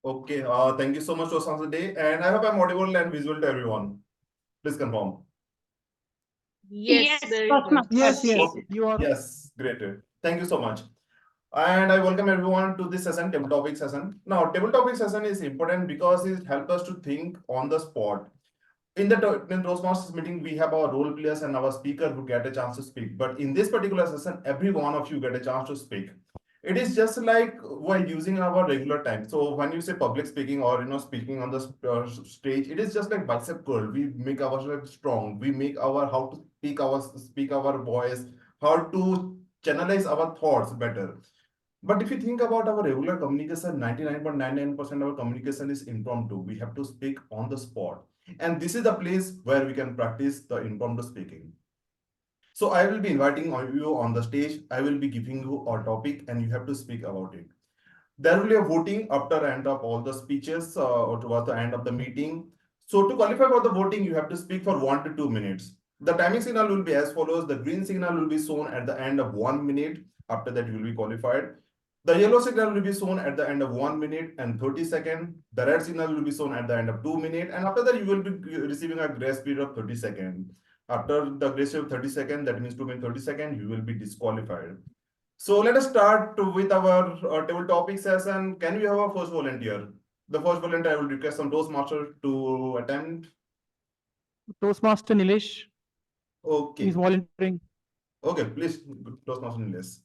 Okay, thank you so much, Toastmaster Day, and I hope I'm audible and visual to everyone. Please confirm. Yes, very good. Yes, Okay. you are. Yes, great. Thank you so much. And I welcome everyone to this session, table topic session. Now, table topic session is important because it helps us to think on the spot. In the Toastmasters meeting, we have our role players and our speaker who get a chance to speak. But in this particular session, every one of you get a chance to speak. It is just like we're using our regular time. So when you say public speaking or speaking on the stage, it is just like bicep curl. We make ourselves strong. We make our how to speak our voice, how to channelize our thoughts better. But if you think about our regular communication, 99.99% of our communication is impromptu. We have to speak on the spot. And this is the place where we can practice the impromptu speaking. So I will be inviting you on the stage. I will be giving you a topic and you have to speak about it. There will be a voting after the end of all the speeches or towards the end of the meeting. So to qualify for the voting, you have to speak for 1 to 2 minutes. The timing signal will be as follows. The green signal will be shown at the end of 1 minute. After that, you will be qualified. The yellow signal will be shown at the end of 1 minute and 30 seconds. The red signal will be shown at the end of 2 minutes. And after that, you will be receiving a grace period of 30 seconds. After the grace period of 30 seconds, that means 2 minutes 30 seconds, you will be disqualified. So let us start with our table topic session. Can we have a first volunteer? The first volunteer, I will request some Toastmaster to attempt. Toastmaster Nilesh. Okay. He's volunteering. Okay, please, Toastmaster Nilesh.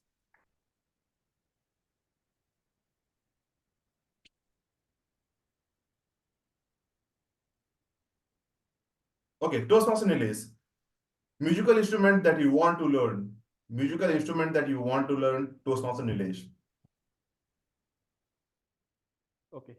Okay, Toastmaster Nilesh. Musical instrument that you want to learn. Musical instrument that you want to learn, Toastmaster Nilesh. Okay.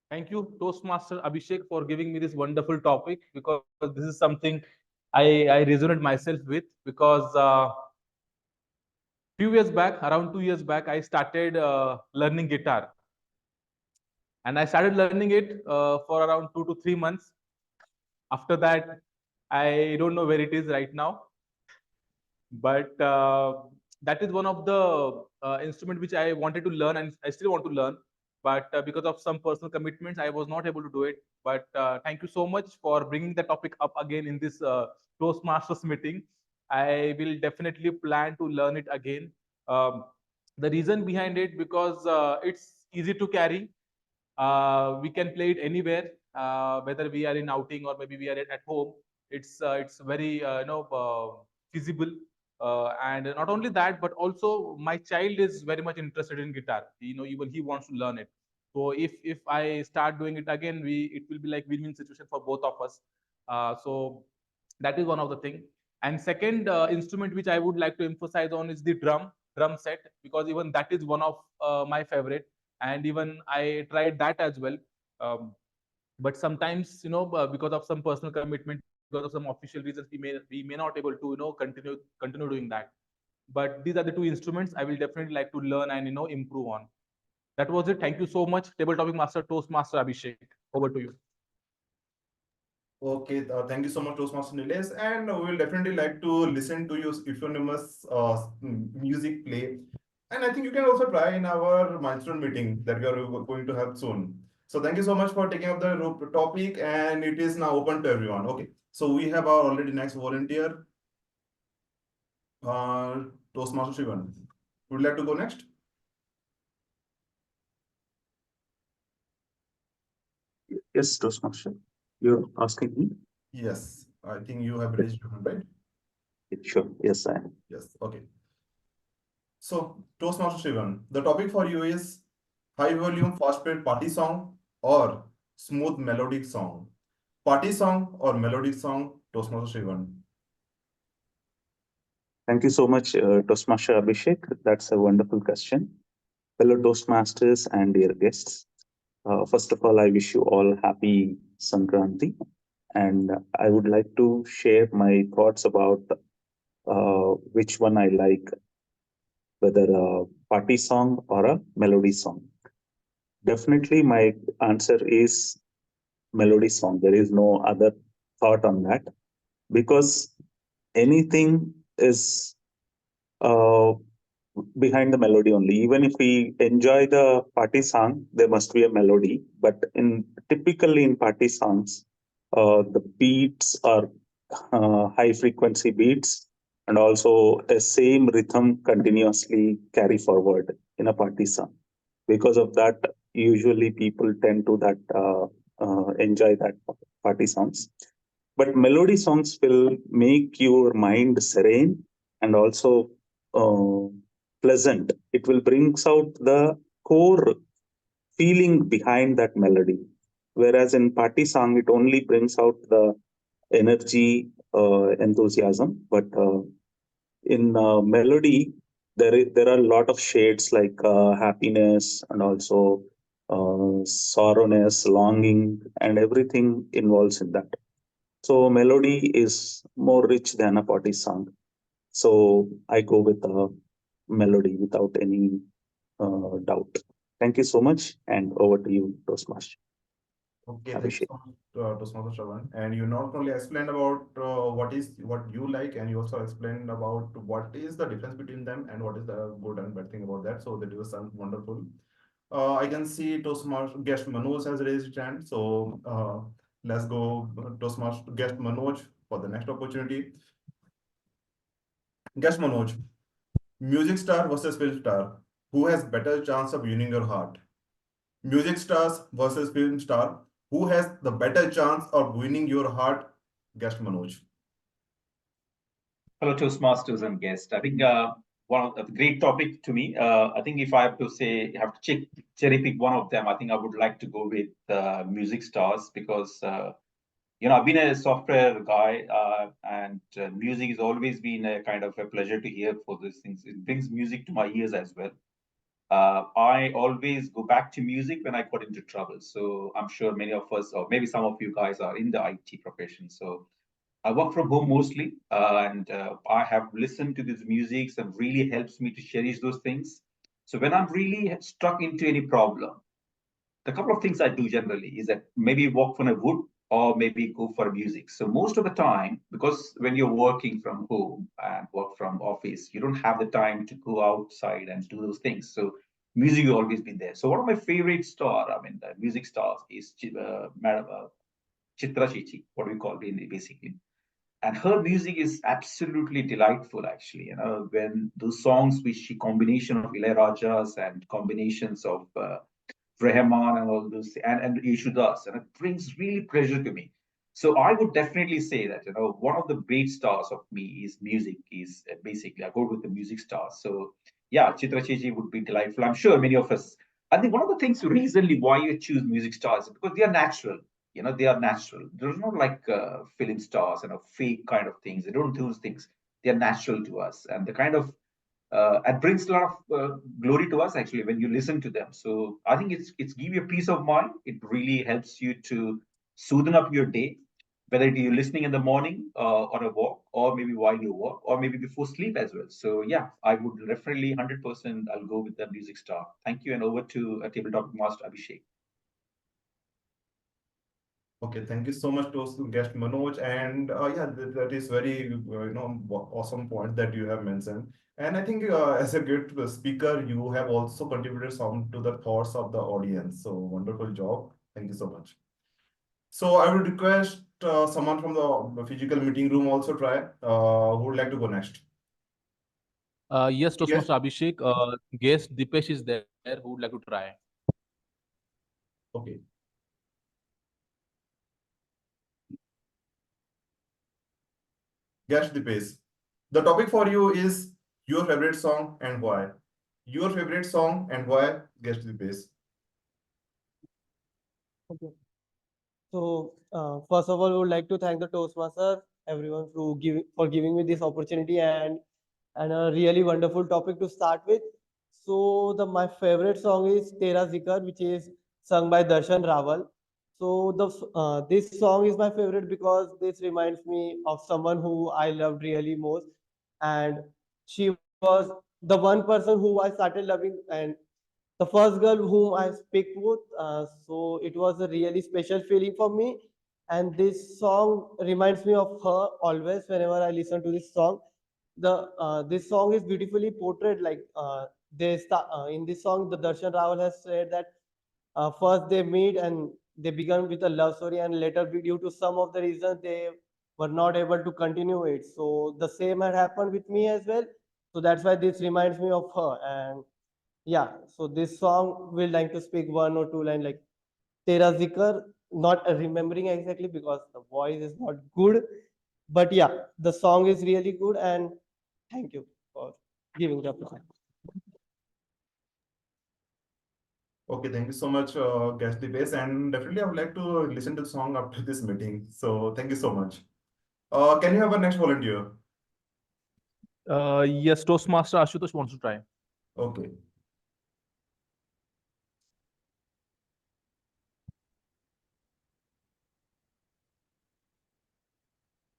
Thank you, Toastmaster Abhishek, for giving me this wonderful topic, because this is something I resonate myself with, because few years back, around 2 years back, I started learning guitar. And I started learning it for around 2 to 3 months. After that, I don't know where it is right now. But that is one of the instrument which I wanted to learn, and I still want to learn. But because of some personal commitments, I was not able to do it. But thank you so much for bringing the topic up again in this Toastmasters meeting. I will definitely plan to learn it again. The reason behind it, because it's easy to carry. We can play it anywhere, whether we are in outing or maybe we are at home. It's very feasible. And not only that, but also my child is very much interested in guitar. Even he wants to learn it. So if I start doing it again, it will be like win-win situation for both of us. So that is one of the thing. And second instrument which I would like to emphasize on is the drum set, because even that is one of my favorite, and even I tried that as well. But sometimes, because of some personal commitment, because of some official reasons, we may not able to continue doing that. But these are the two instruments I will definitely like to learn and improve on. That was it. Thank you so much, table topic master Toastmaster Abhishek. Over to you. Okay, thank you so much, Toastmaster Nilesh, and we will definitely like to listen to your euphonious music play. And I think you can also try in our milestone meeting that we are going to have soon. So thank you so much for taking up the topic, and it is now open to everyone. Okay, so we have our already next volunteer, Toastmaster Shivan. Would you like to go next? Yes, Toastmaster. You're asking me? Yes, I think you have raised your hand, right? Sure. Yes, I am. Yes, okay. So, Toastmaster Shivan, the topic for you is high volume, fast paced party song or smooth melodic song? Party song or melodic song, Toastmaster Shivan? Thank you so much, Toastmaster Abhishek. That's a wonderful question. Fellow Toastmasters and dear guests, first of all, I wish you all happy Sankranti. And I would like to share my thoughts about which one I like, whether a party song or a melody song. Definitely, my answer is melody song. There is no other thought on that, because anything is behind the melody only. Even if we enjoy the party song, there must be a melody. But typically in party songs, the beats are high frequency beats, and also a same rhythm continuously carry forward in a party song. Because of that, usually people tend to enjoy that party songs. But melody songs will make your mind serene and also pleasant. It will brings out the core feeling behind that melody. Whereas in party song, it only brings out the energy, enthusiasm. But in melody, there are a lot of shades like happiness and also sorrowness, longing, and everything involves in that. So melody is more rich than a party song. So I go with a melody without any doubt. Thank you so much, and over to you, Toastmaster. Okay, thank you so much, Toastmaster Shravan. And you not only explained about what you like, and you also explained about what is the difference between them and what is the good and bad thing about that. So that was some wonderful. I can see Toastmaster guest Manoj has raised his hand. So let's go Toastmaster guest Manoj for the next opportunity. Guest Manoj, music star versus film star, who has better chance of winning your heart? Music stars versus film star, who has the better chance of winning your heart? Guest Manoj. Hello, Toastmasters and guests. I think one of the great topic to me. I think if I have to say, have to cherry pick one of them, I think I would like to go with music stars because I've been a software guy, and music has always been a kind of a pleasure to hear for these things. It brings music to my ears as well. I always go back to music when I got into trouble. So I'm sure many of us, or maybe some of you guys, are in the IT profession. So I work from home mostly, and I have listened to these musics and really helps me to cherish those things. So when I'm really stuck into any problem, the couple of things I do generally is that maybe walk on a wood or maybe go for music. So most of the time, because when you're working from home and work from office, you don't have the time to go outside and do those things. So music will always be there. So one of my favorite the music stars is Madam Chitra Chichi, what we call it basically. And her music is absolutely delightful, actually. When those songs which she combination of Ilaiyaraaja's and combinations of Rahman and all those, and Yeshudas, and it brings really pleasure to me. So I would definitely say that one of the great stars of me is music. Is basically I go with the music stars. So yeah, Chitra Cheji would be delightful. I'm sure many of us. I think one of the things recently why you choose music stars is because they are natural. They are natural. They're not like film stars and fake kind of things. They don't do those things. They are natural to us, and the kind of it brings a lot of glory to us actually when you listen to them. So I think it's give you a peace of mind. It really helps you to soothe up your day, whether you're listening in the morning on a walk, or maybe while you work, or maybe before sleep as well. So yeah, I would definitely 100% I'll go with the music star. Thank you, and over to tabletop master Abhishek. Okay, thank you so much to guest Manoj, and yeah, that is very awesome point that you have mentioned. And I think as a good speaker, you have also contributed some to the thoughts of the audience. So wonderful job. Thank you so much. So I would request someone from the physical meeting room also try. Who would like to go next? Yes, Toastmaster Abhishek. Guest Dipesh is there who would like to try. Okay. Guest Dipesh. The topic for you is your favorite song and why. Your favorite song and why, Guest Dipesh. Okay. So first of all, I would like to thank the Toastmaster, everyone for giving me this opportunity and a really wonderful topic to start with. So my favorite song is Tera Zikr, which is sung by Darshan Rawal. So this song is my favorite because this reminds me of someone who I loved really most, and she was the one person who I started loving, and the first girl whom I speak with. So it was a really special feeling for me. And this song reminds me of her always whenever I listen to this song. This song is beautifully portrayed. Like in this song, the Darshan Rawal has said that first they meet and they began with a love story, and later due to some of the reasons they were not able to continue it. So the same had happened with me as well. So that's why this reminds me of her. And yeah, so this song will like to speak one or two lines like Tera Zikr, not remembering exactly because the voice is not good. But yeah, the song is really good, and thank you for giving the opportunity. Okay, thank you so much, Guest Dipesh, and definitely I would like to listen to the song after this meeting. So thank you so much. Can you have a next volunteer? Yes, Toastmaster Ashutosh wants to try. Okay.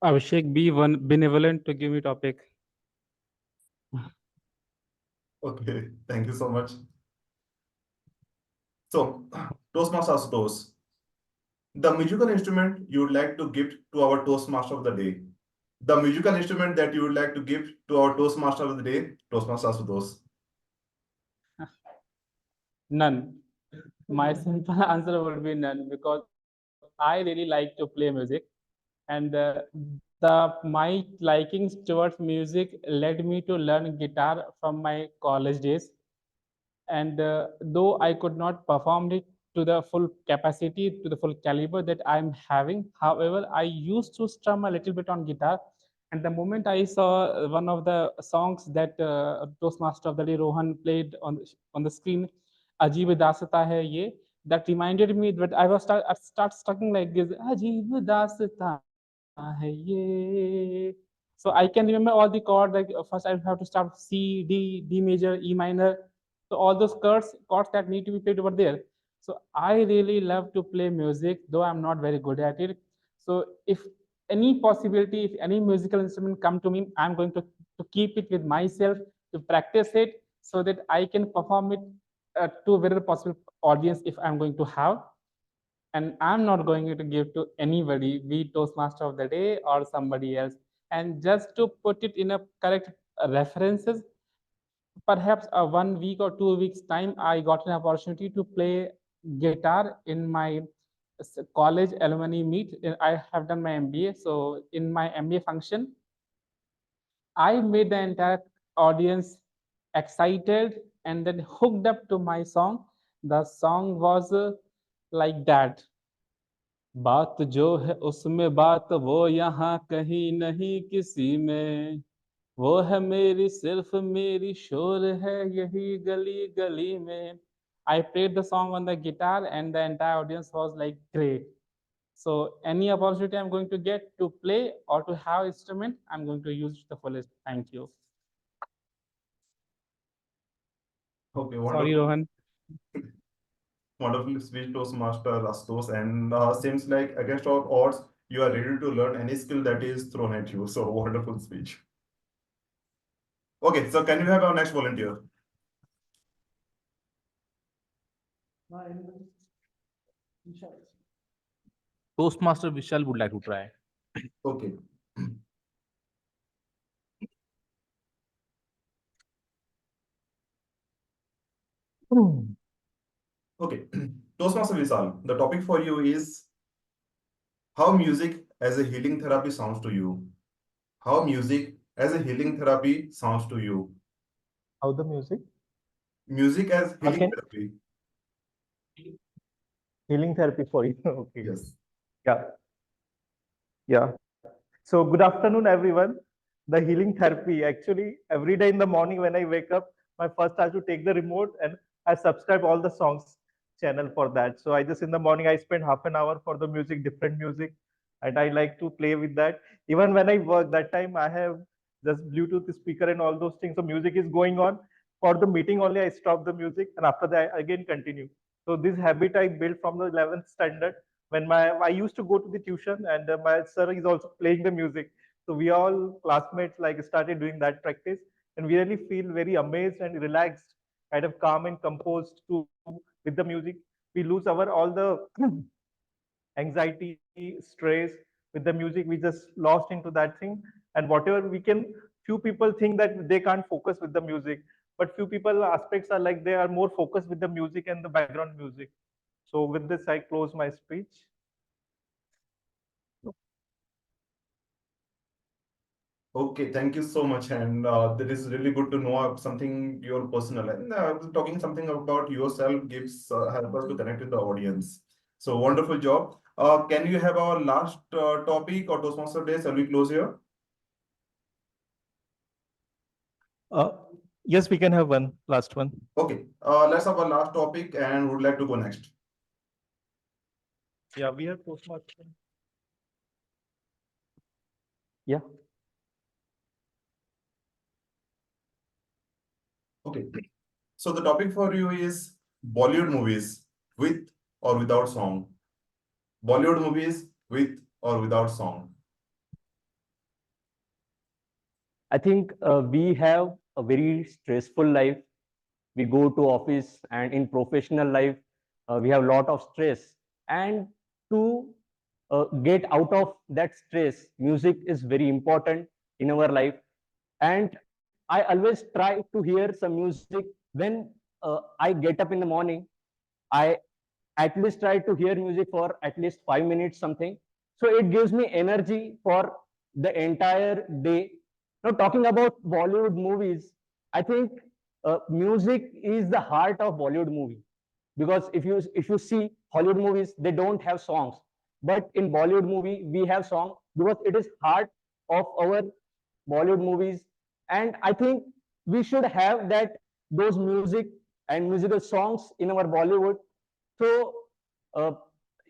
Abhishek, be benevolent to give me topic. Okay, thank you so much. So, Toastmasters Ashutosh, the musical instrument you would like to gift to our Toastmaster of the day. The musical instrument that you would like to give to our Toastmaster of the day, Toastmaster Asutosh. None. My simple answer would be none, because I really like to play music, and my likings towards music led me to learn guitar from my college days. And though I could not perform it to the full capacity, to the full caliber that I'm having, however, I used to strum a little bit on guitar. And the moment I saw one of the songs that Toastmaster of the day Rohan played on the screen, Ajeeb Daasta Hai Ye, that reminded me that I start stucking like this, Ajeeb Daasta Hai Ye. So I can remember all the chords. Like first I have to start C, D major, E minor. So all those chords that need to be played over there. So I really love to play music, though I'm not very good at it. So if any possibility, if any musical instrument come to me, I'm going to keep it with myself, to practice it, so that I can perform it to a very possible audience if I'm going to have. And I'm not going to give to anybody, be Toastmaster of the day or somebody else. And just to put it in a correct references, perhaps 1 week or 2 weeks time, I got an opportunity to play guitar in my college alumni meet. I have done my MBA. So in my MBA function, I made the entire audience excited and then hooked up to my song. The song was like that. बात जो है उसमें बात वो यहाँ कहीं नहीं किसी में, वो है मेरी सिर्फ मेरी शोर है यही गली गली में. I played the song on the guitar and the entire audience was like great. So any opportunity I'm going to get to play or to have instrument, I'm going to use the fullest. Thank you. Okay, Sorry, Rohan. Wonderful speech, Toastmaster Astos, and seems like against all odds, you are ready to learn any skill that is thrown at you. So wonderful speech. Okay, so can you have our next volunteer? Toastmaster Vishal would like to try. Okay. Okay, Toastmaster Vishal, the topic for you is how music as a healing therapy sounds to you. How music as a healing therapy sounds to you. How the music? Music as healing Okay. therapy. Healing therapy for you. Okay. Yes. Yeah. Yeah. So good afternoon, everyone. The healing therapy, actually, every day in the morning when I wake up, my first task to take the remote and I subscribe all the songs channel for that. So I just in the morning, I spend half an hour for the music, different music, and I like to play with that. Even when I work, that time I have just Bluetooth speaker and all those things. So music is going on. For the meeting only, I stop the music and after that I again continue. So this habit I built from the 11th standard when I used to go to the tuition and my sir is also playing the music. So we all classmates like started doing that practice and we really feel very amazed and relaxed, kind of calm and composed to with the music. We lose our all the anxiety, stress with the music. We just lost into that thing. And whatever we can, few people think that they can't focus with the music, but few people aspects are like they are more focused with the music and the background music. So with this, I close my speech. Okay, thank you so much. And that is really good to know something your personal. And talking something about yourself gives help us to connect with the audience. So wonderful job. Can you have our last topic or Toastmaster Day? Shall we close here? Yes, we can have one last one. Okay, let's have our last topic and would like to go next. Yeah, we have Toastmaster. Yeah. Okay, so the topic for you is Bollywood movies with or without song. Bollywood movies with or without song. I think we have a very stressful life. We go to office and in professional life, we have a lot of stress. And to get out of that stress, music is very important in our life. And I always try to hear some music when I get up in the morning. I at least try to hear music for at least 5 minutes, something. So it gives me energy for the entire day. Now, talking about Bollywood movies, I think music is the heart of Bollywood movie, because if you see Hollywood movies, they don't have songs, but in Bollywood movie we have song, because it is heart of our Bollywood movies. And I think we should have that, those music and musical songs in our Bollywood. So uh,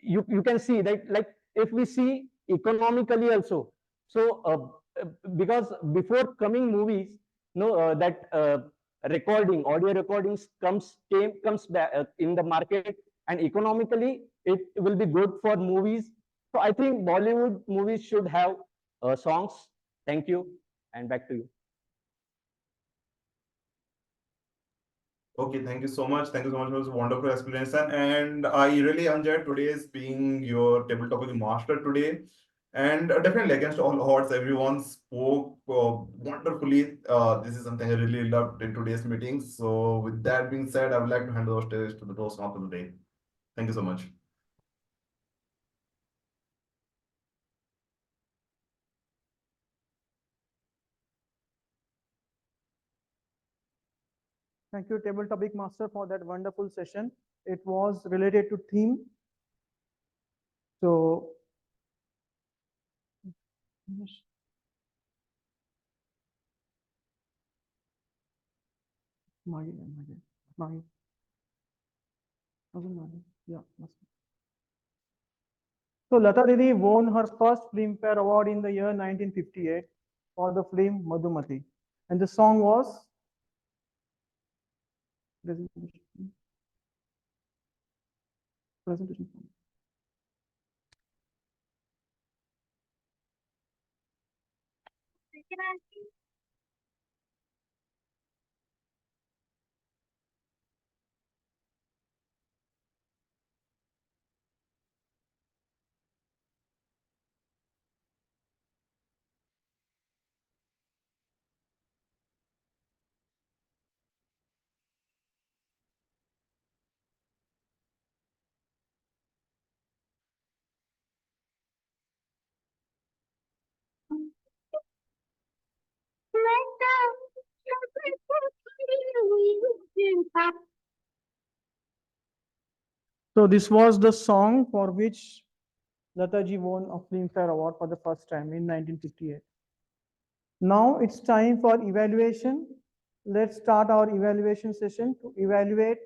you can see that, like, if we see economically also. So because before coming movies, that recording, audio recordings comes back in the market, and economically it will be good for movies. So I think Bollywood movies should have songs. Thank you, and back to you. Okay, thank you so much. Thank you so much for this wonderful explanation. And I really enjoyed today's being your table topic master today. And definitely against all odds, everyone spoke wonderfully. This is something I really loved in today's meeting. So with that being said, I would like to hand over stage to the Toastmaster today. Thank you so much. Thank you, Table Topic Master, for that wonderful session. It was related to theme. So, yeah. So Lata Didi won her first Filmfare Award in the year 1958 for the film Madhumati, and the song was presentation. So this was the song for which Lata ji won a Filmfare Award for the first time in 1958. Now it's time for evaluation. Let's start our evaluation session. To evaluate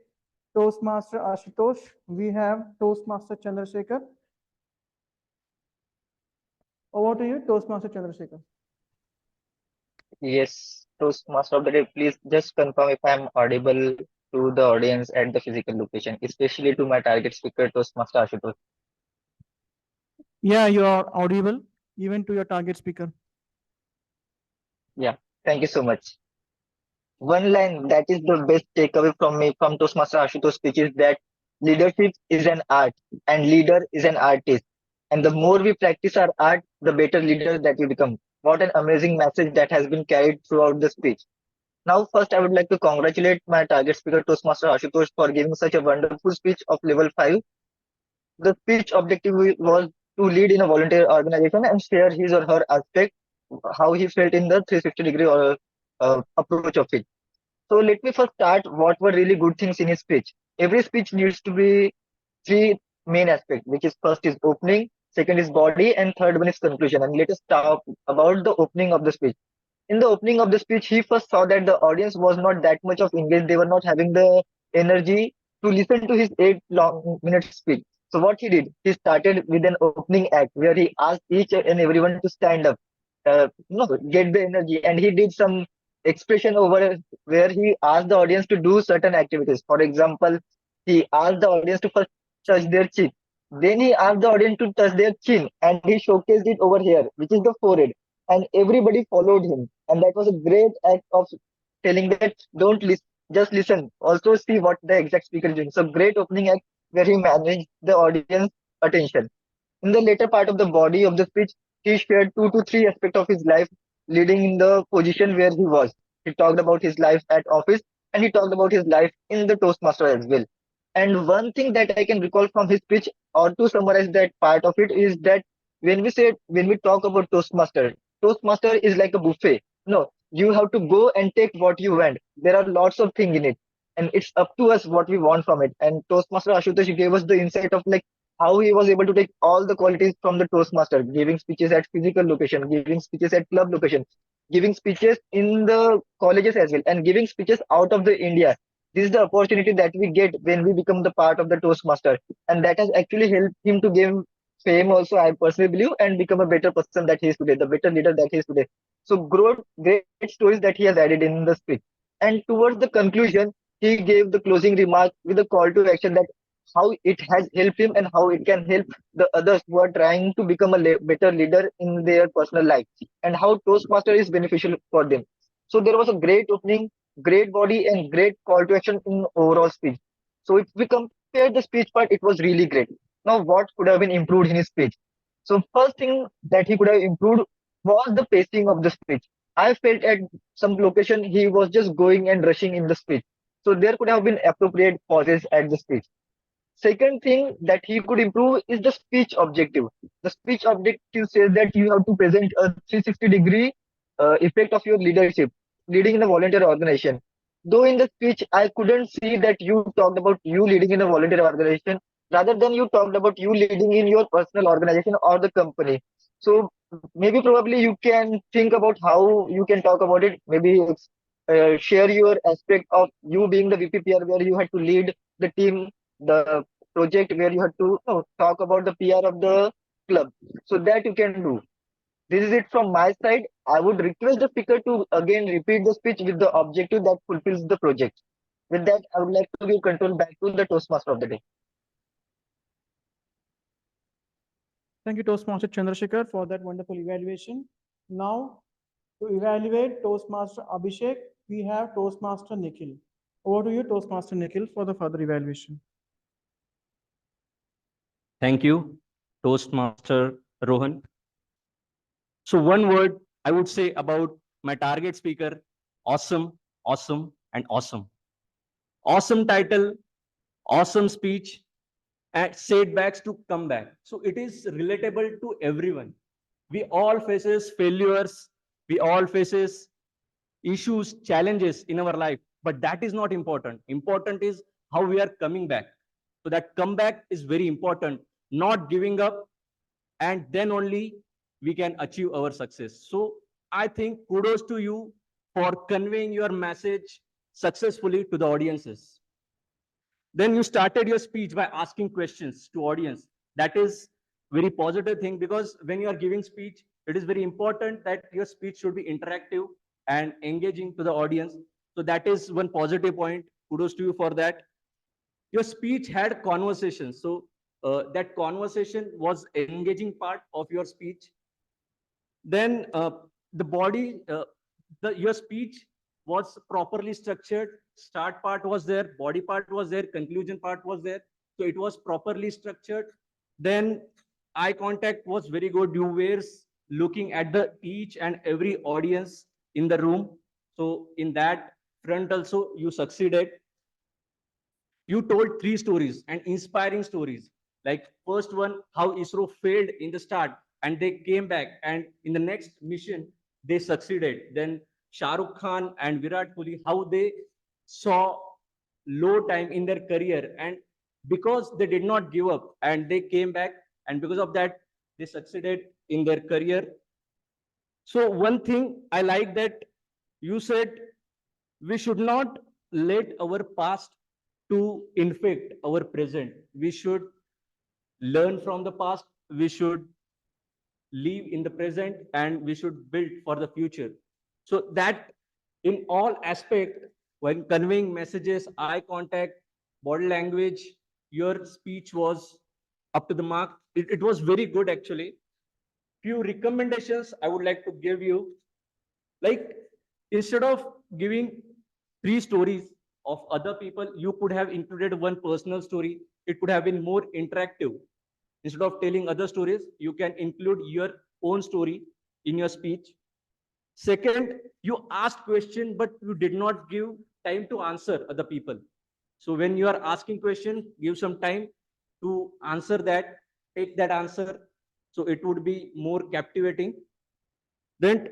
Toastmaster Ashutosh, we have Toastmaster Chandrasekhar. Over to you, Toastmaster Chandrasekhar. Yes, Toastmaster of the day, please just confirm if I'm audible to the audience at the physical location, especially to my target speaker, Toastmaster Ashutosh. Yeah, you are audible even to your target speaker. Yeah, thank you so much. One line that is the best takeaway from me from Toastmaster Ashutosh's speech is that leadership is an art and leader is an artist. And the more we practice our art, the better leader that we become. What an amazing message that has been carried throughout the speech. Now, first, I would like to congratulate my target speaker, Toastmaster Ashutosh, for giving such a wonderful speech of level 5. The speech objective was to lead in a volunteer organization and share his or her aspect, how he felt in the 360-degree approach of it. So let me first start what were really good things in his speech. Every speech needs to be three main aspects, which is first is opening, second is body, and third one is conclusion. And let us talk about the opening of the speech. In the opening of the speech, he first saw that the audience was not that much of engaged. They were not having the energy to listen to his 8 long minute speech. So what he did, he started with an opening act where he asked each and everyone to stand up, get the energy, and he did some expression over where he asked the audience to do certain activities. For example, he asked the audience to first touch their cheek. Then he asked the audience to touch their chin, and he showcased it over here, which is the forehead, and everybody followed him. And that was a great act of telling that don't listen, just listen. Also see what the exact speaker is doing. So great opening act where he managed the audience attention. In the later part of the body of the speech, he shared 2 to 3 aspects of his life leading in the position where he was. He talked about his life at office and he talked about his life in the Toastmaster as well. And one thing that I can recall from his speech, or to summarize that part of it, is that when we talk about Toastmaster is like a buffet. No, you have to go and take what you want. There are lots of things in it, and it's up to us what we want from it. And Toastmaster Ashutosh gave us the insight of like how he was able to take all the qualities from the Toastmaster, giving speeches at physical location, giving speeches at club location, giving speeches in the colleges as well, and giving speeches out of the India. This is the opportunity that we get when we become the part of the Toastmaster, and that has actually helped him to gain fame also, I personally believe, and become a better person that he is today, the better leader that he is today. So great stories that he has added in the speech. And towards the conclusion, he gave the closing remark with a call to action that how it has helped him and how it can help the others who are trying to become a better leader in their personal life, and how Toastmaster is beneficial for them. So there was a great opening, great body, and great call to action in overall speech. So if we compare the speech part, it was really great. Now, what could have been improved in his speech? So first thing that he could have improved was the pacing of the speech. I felt at some location he was just going and rushing in the speech. So there could have been appropriate pauses at the speech. Second thing that he could improve is the speech objective. The speech objective says that you have to present a 360-degree effect of your leadership, leading in a volunteer organization. Though in the speech, I couldn't see that you talked about you leading in a volunteer organization, rather than you talked about you leading in your personal organization or the company. So maybe probably you can think about how you can talk about it. Maybe share your aspect of you being the VPPR where you had to lead the team, the project where you had to talk about the PR of the club. So that you can do. This is it from my side. I would request the speaker to again repeat the speech with the objective that fulfills the project. With that, I would like to give control back to the Toastmaster of the day. Thank you, Toastmaster Chandrasekhar, for that wonderful evaluation. Now, to evaluate Toastmaster Abhishek, we have Toastmaster Nikhil. Over to you, Toastmaster Nikhil, for the further evaluation. Thank you, Toastmaster Rohan. So one word I would say about my target speaker: awesome, awesome, and awesome. Awesome title, awesome speech, and setbacks to come back. So it is relatable to everyone. We all faces failures. We all faces issues, challenges in our life, but that is not important. Important is how we are coming back. So that comeback is very important, not giving up, and then only we can achieve our success. So I think kudos to you for conveying your message successfully to the audiences. Then you started your speech by asking questions to audience. That is very positive thing, because when you are giving speech, it is very important that your speech should be interactive and engaging to the audience. So that is one positive point. Kudos to you for that. Your speech had conversations. So that conversation was engaging part of your speech. Then the body, your speech was properly structured. Start part was there, body part was there, conclusion part was there. So it was properly structured. Then eye contact was very good. You were looking at the each and every audience in the room. So in that front also you succeeded. You told 3 stories and inspiring stories. Like first one, how ISRO failed in the start and they came back, and in the next mission they succeeded. Then Shah Rukh Khan and Virat Kohli, how they saw low time in their career, and because they did not give up and they came back, and because of that they succeeded in their career. So one thing I like that you said, we should not let our past to infect our present. We should learn from the past. We should live in the present, and we should build for the future. So that in all aspect, when conveying messages, eye contact, body language, your speech was up to the mark. It was very good actually. Few recommendations I would like to give you. Like, instead of giving 3 stories of other people, you could have included one personal story. It could have been more interactive. Instead of telling other stories, you can include your own story in your speech. Second, you asked question, but you did not give time to answer other people. So when you are asking question, give some time to answer that, take that answer. So it would be more captivating. Then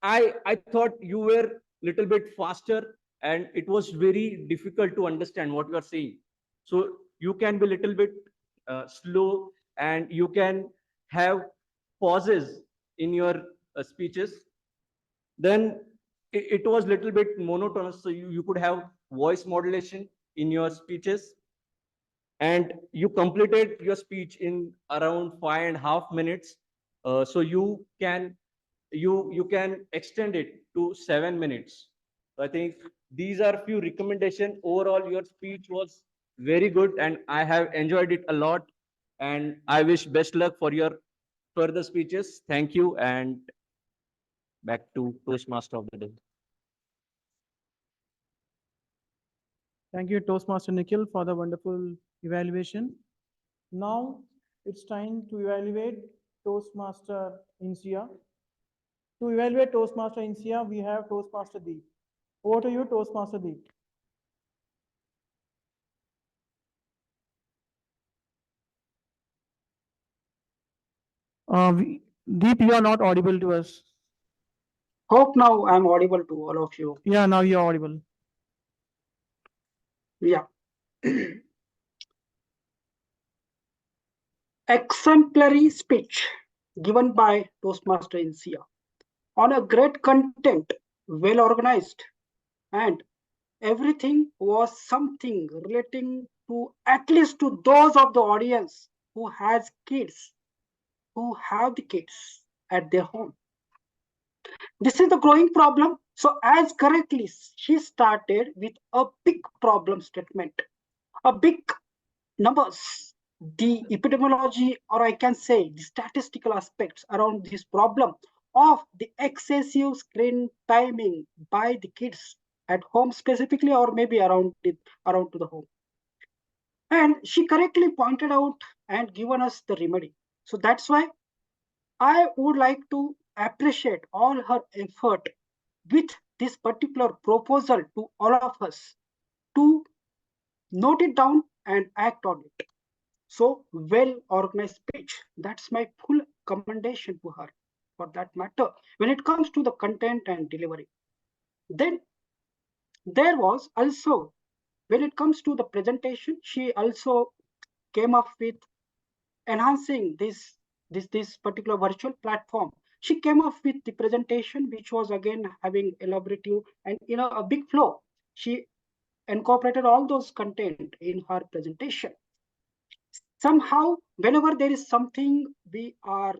I thought you were little bit faster and it was very difficult to understand what you are saying. So you can be little bit slow and you can have pauses in your speeches. Then it was little bit monotonous. So you could have voice modulation in your speeches and you completed your speech in around 5.5 minutes. So you can extend it to 7 minutes. So I think these are few recommendations. Overall, your speech was very good, and I have enjoyed it a lot. And I wish best luck for your further speeches. Thank you, and back to Toastmaster of the day. Thank you, Toastmaster Nikhil, for the wonderful evaluation. Now it's time to evaluate Toastmaster Insia. To evaluate Toastmaster Insia, we have Toastmaster Deep. Over to you, Toastmaster Deep. Deep, you are not audible to us. Hope now I'm audible to all of you. Yeah, now you're audible. Yeah. Exemplary speech given by Toastmaster Insia on a great content, well organized, and everything was something relating to at least to those of the audience who has kids, who have the kids at their home. This is the growing problem. So as correctly, she started with a big problem statement, a big numbers, the epidemiology, or I can say the statistical aspects around this problem of the excessive screen timing by the kids at home specifically, or maybe around to the home. And she correctly pointed out and given us the remedy. So that's why I would like to appreciate all her effort with this particular proposal to all of us to note it down and act on it. So, well organized speech. That's my full commendation to her for that matter. When it comes to the content and delivery, then there was also, when it comes to the presentation, she also came up with enhancing this particular virtual platform. She came up with the presentation, which was again having elaborative and a big flow. She incorporated all those content in her presentation. Somehow, whenever there is something we are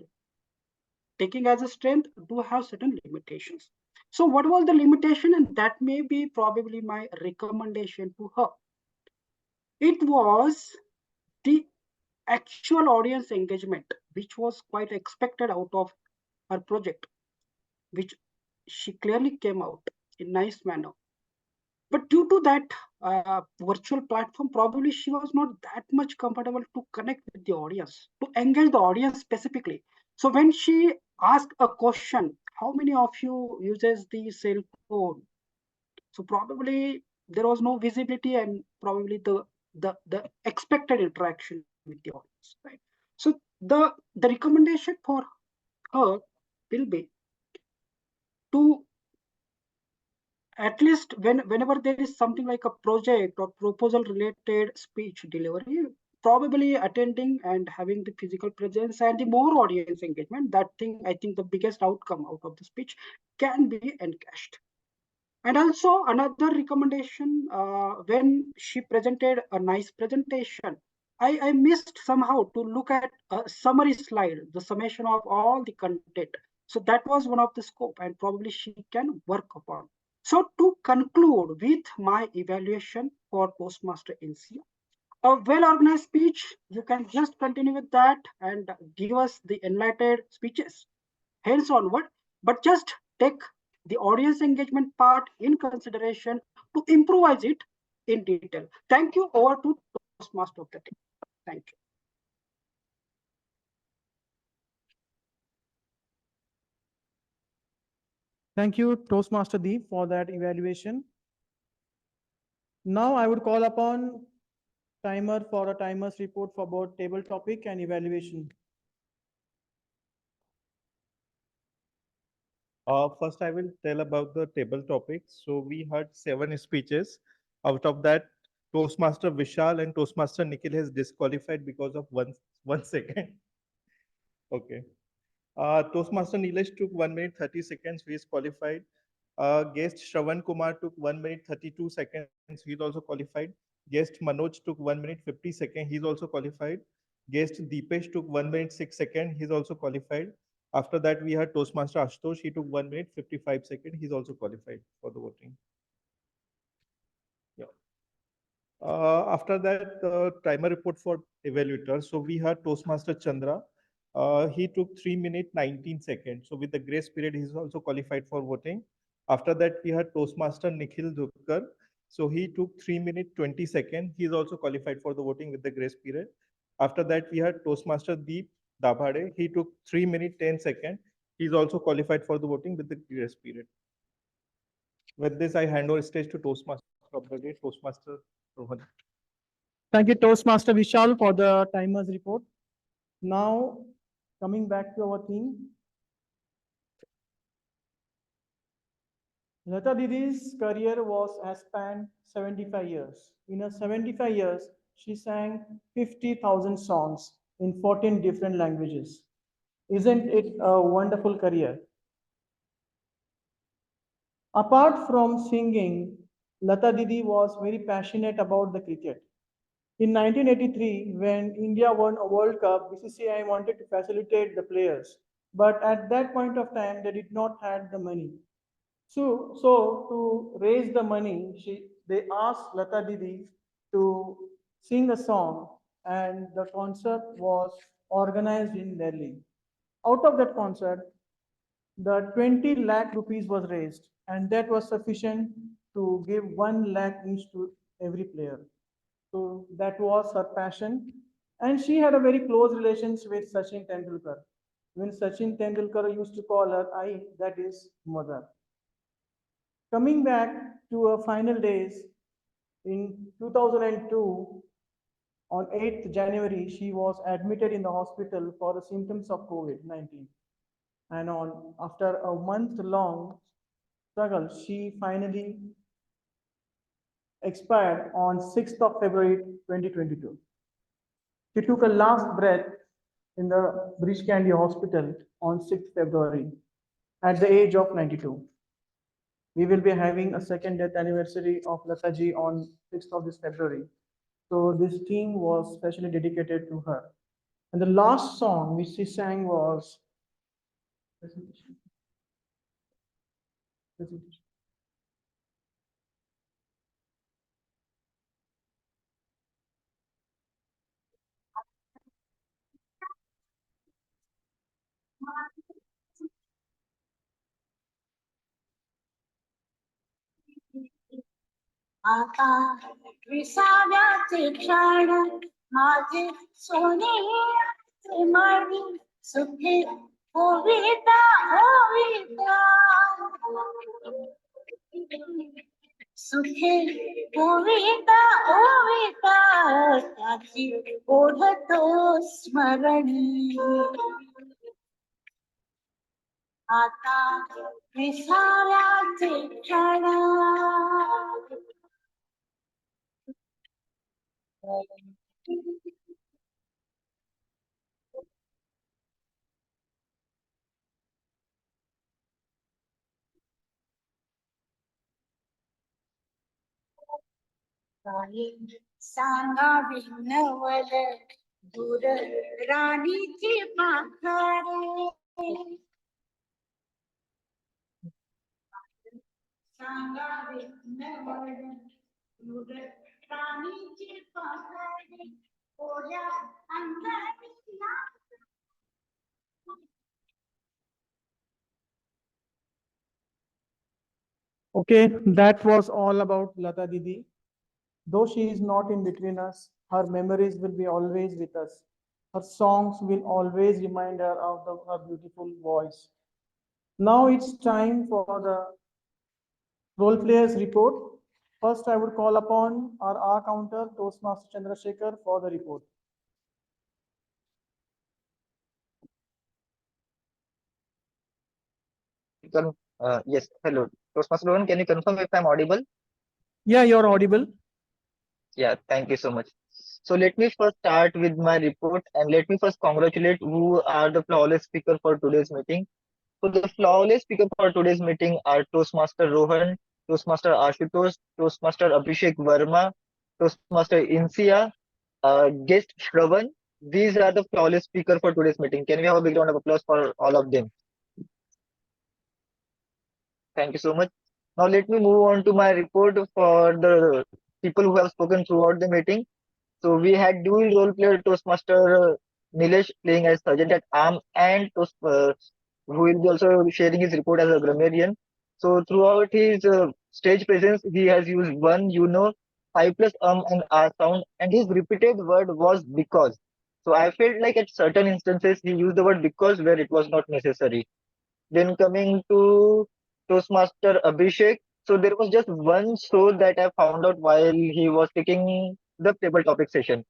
taking as a strength, do have certain limitations. So what was the limitation? And that may be probably my recommendation to her. It was the actual audience engagement, which was quite expected out of her project, which she clearly came out in nice manner. But due to that virtual platform, probably she was not that much comfortable to connect with the audience, to engage the audience specifically. So when she asked a question, how many of you uses the cell phone? So probably there was no visibility and probably the expected interaction with the audience, right? So the recommendation for her will be to at least whenever there is something like a project or proposal related speech delivery, probably attending and having the physical presence and the more audience engagement, that thing I think the biggest outcome out of the speech can be encashed. And also another recommendation, when she presented a nice presentation, I missed somehow to look at a summary slide, the summation of all the content. So that was one of the scope and probably she can work upon. So to conclude with my evaluation for Toastmaster Insia, a well-organized speech, you can just continue with that and give us the enlightened speeches, hence onward, but just take the audience engagement part in consideration to improvise it in detail. Thank you. Over to Toastmaster of the day. Thank you. Thank you, Toastmaster Deep, for that evaluation. Now I would call upon timer for a timer's report for both table topic and evaluation. First, I will tell about the table topics. So we had 7 speeches. Out of that, Toastmaster Vishal and Toastmaster Nikhil has disqualified because of one second. Okay. Toastmaster Nilesh took 1 minute 30 seconds. He is qualified. Guest Shravan Kumar took 1 minute 32 seconds. He is also qualified. Guest Manoj took 1 minute 50 seconds. He is also qualified. Guest Deepesh took 1 minute 6 seconds. He is also qualified. After that, we had Toastmaster Ashutosh. He took 1 minute 55 seconds. He is also qualified for the voting. Yeah. After that, timer report for evaluators. So we had Toastmaster Chandra. He took 3 minutes 19 seconds. So with the grace period, he is also qualified for voting. After that, we had Toastmaster Nikhil Dhukkar. So he took 3 minutes 20 seconds. He is also qualified for the voting with the grace period. After that, we had Toastmaster Deep Dabhade. He took 3 minutes 10 seconds. He is also qualified for the voting with the grace period. With this, I hand over stage to Toastmaster of the day, Toastmaster Rohan. Thank you, Toastmaster Vishal, for the timer's report. Now, coming back to our theme. Lata Didi's career has spanned 75 years. In her 75 years, she sang 50,000 songs in 14 different languages. Isn't it a wonderful career? Apart from singing, Lata Didi was very passionate about the cricket. In 1983, when India won a World Cup, BCCI wanted to facilitate the players. But at that point of time, they did not have the money. So to raise the money, they asked Lata Didi to sing a song, and the concert was organized in Delhi. Out of that concert, the 20 lakh rupees was raised, and that was sufficient to give 1 lakh each to every player. So that was her passion, and she had a very close relations with Sachin Tendulkar. When Sachin Tendulkar used to call her "I," that is mother. Coming back to her final days, in 2002, on 8th January, she was admitted in the hospital for the symptoms of COVID-19. And after a month-long struggle, she finally expired on 6th of February 2022. She took a last breath in the British Candy Hospital on 6th February at the age of 92. We will be having a second death anniversary of Lataji on 6th of this February. So this team was specially dedicated to her. And the last song which she sang was आता विसाव्याचे क्षण माझे सोने प्रेमाने सुखे होविता होविता सुखे होविता होविता त्याची ओढतो स्मरणी आता विसाव्याचे क्षण काही सांगावी नवल दूर राणीची पाखरे सांगावी नवल दूर राणीची पाखरे ओल्या Andhari okay. That was all about Lata Didi. Though she is not in between us, her memories will be always with us. Her songs will always remind her of her beautiful voice. Now it's time for the role players report. First, I would call upon our R counter, Toastmaster Chandrasekhar, for the report. Yes, hello. Toastmaster Rohan, can you confirm if I'm audible? Yeah, you're audible. Yeah, thank you so much. So let me first start with my report and let me first congratulate who are the flawless speaker for today's meeting. So the flawless speaker for today's meeting are Toastmaster Rohan, Toastmaster Ashutosh, Toastmaster Abhishek Verma, Toastmaster Insia, guest Shravan. These are the flawless speaker for today's meeting. Can we have a big round of applause for all of them? Thank you so much. Now let me move on to my report for the people who have spoken throughout the meeting. So we had dual role player Toastmaster Nilesh playing as Sergeant at Arm and who will be also sharing his report as a grammarian. So throughout his stage presence, he has used one, 5 plus and R sound, and his repeated word was because. So I felt like at certain instances he used the word because where it was not necessary. Then coming to Toastmaster Abhishek, so there was just one show that I found out while he was taking the table topic session.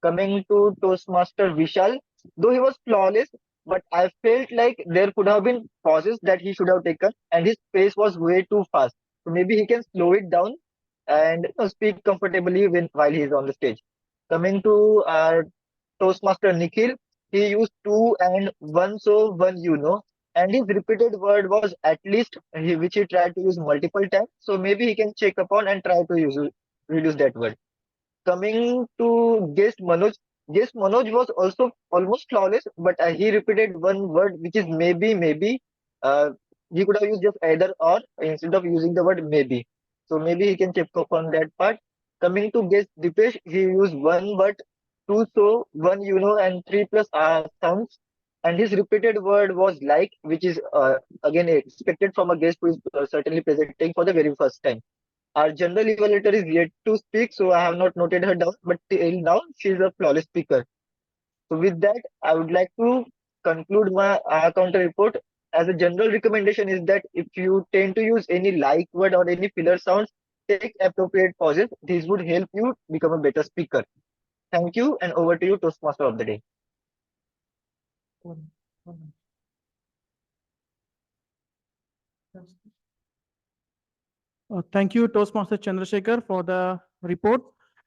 Coming to Toastmaster Vishal, though he was flawless, but I felt like there could have been pauses that he should have taken, and his pace was way too fast. So maybe he can slow it down and speak comfortably while he is on the stage. Coming to Toastmaster Nikhil, he used two and one so one and his repeated word was at least which he tried to use multiple times. So maybe he can check upon and try to reduce that word. Coming to guest Manoj was also almost flawless, but he repeated one word which is maybe. Uh, he could have used just either or instead of using the word maybe. So maybe he can check up on that part. Coming to guest Dipesh, he used one word, two so, one and three plus sounds. And his repeated word was like, which is again expected from a guest who is certainly presenting for the very first time. Our general evaluator is yet to speak, so I have not noted her down, but till now she is a flawless speaker. So with that, I would like to conclude my counter report. As a general recommendation is that if you tend to use any like word or any filler sounds, take appropriate pauses. These would help you become a better speaker. Thank you, and over to you, Toastmaster of the day. Thank you, Toastmaster Chandrasekhar, for the report.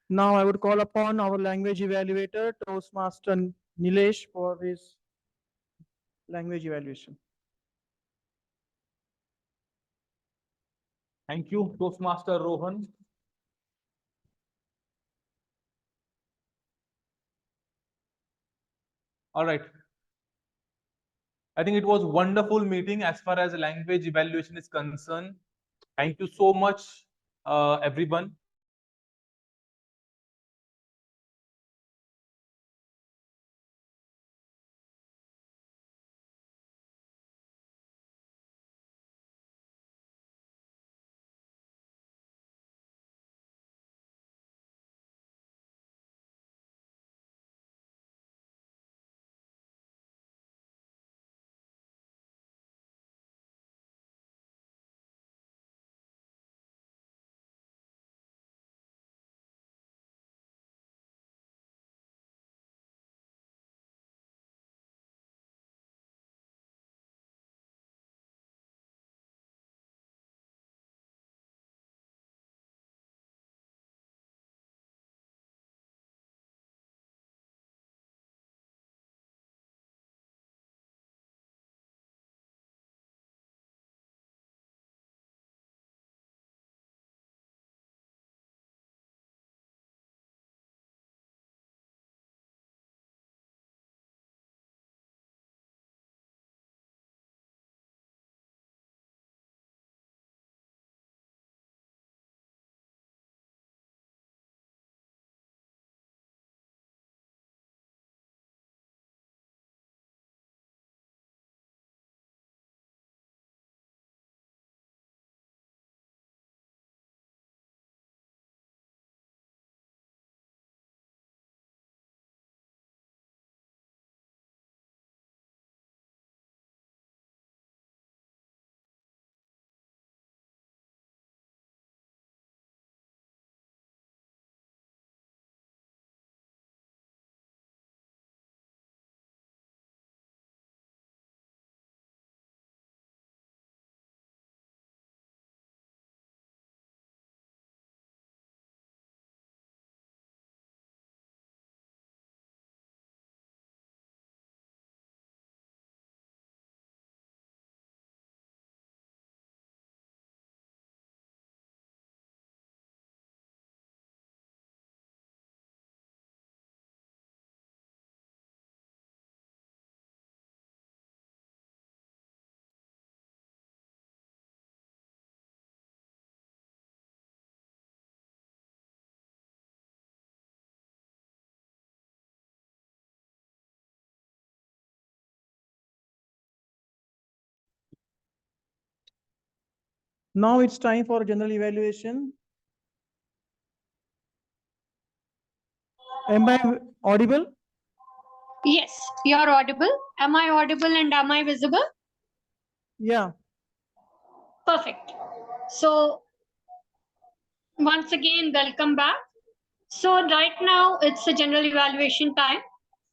Now I would call upon our language evaluator, Toastmaster Nilesh, for his language evaluation. Thank you, Toastmaster Rohan. All right. I think it was wonderful meeting as far as language evaluation is concerned. Thank you so much, everyone. Now it's time for general evaluation. Am I audible? Yes, you're audible. Am I audible and am I visible? Yeah. Perfect. So once again, welcome back. So right now it's a general evaluation time,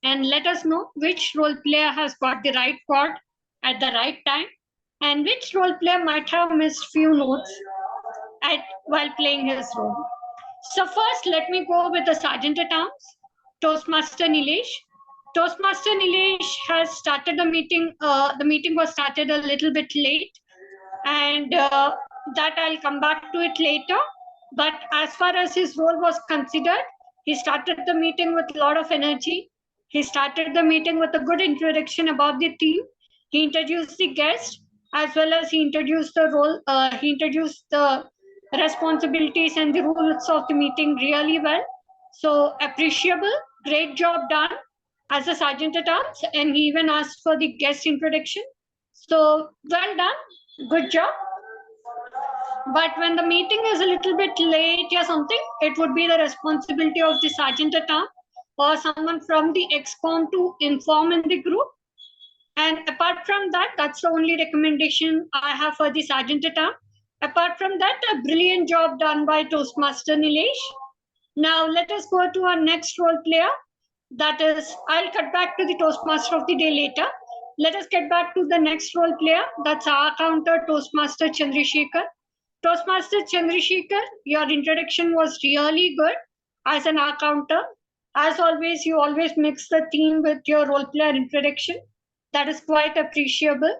and let us know which role player has got the right chord at the right time and which role player might have missed few notes while playing his role. So first, let me go with the Sergeant at Arms, Toastmaster Nilesh. Toastmaster Nilesh has started the meeting. The meeting was started a little bit late, and that I'll come back to it later. But as far as his role was considered, he started the meeting with a lot of energy. He started the meeting with a good introduction about the team. He introduced the guest as well as he introduced the role. He introduced the responsibilities and the rules of the meeting really well. So appreciable, great job done as a sergeant at arms, and he even asked for the guest introduction. So well done, good job. But when the meeting is a little bit late or something, it would be the responsibility of the sergeant at arms or someone from the excom to inform in the group. And apart from that, that's the only recommendation I have for the sergeant at arms. Apart from that, a brilliant job done by Toastmaster Nilesh. Now let us go to our next role player. That is, I'll cut back to the Toastmaster of the day later. Let us get back to the next role player. That's our counter, Toastmaster Chandrasekhar. Toastmaster Chandrasekhar, your introduction was really good as an R counter. As always, you always mix the theme with your role player introduction. That is quite appreciable.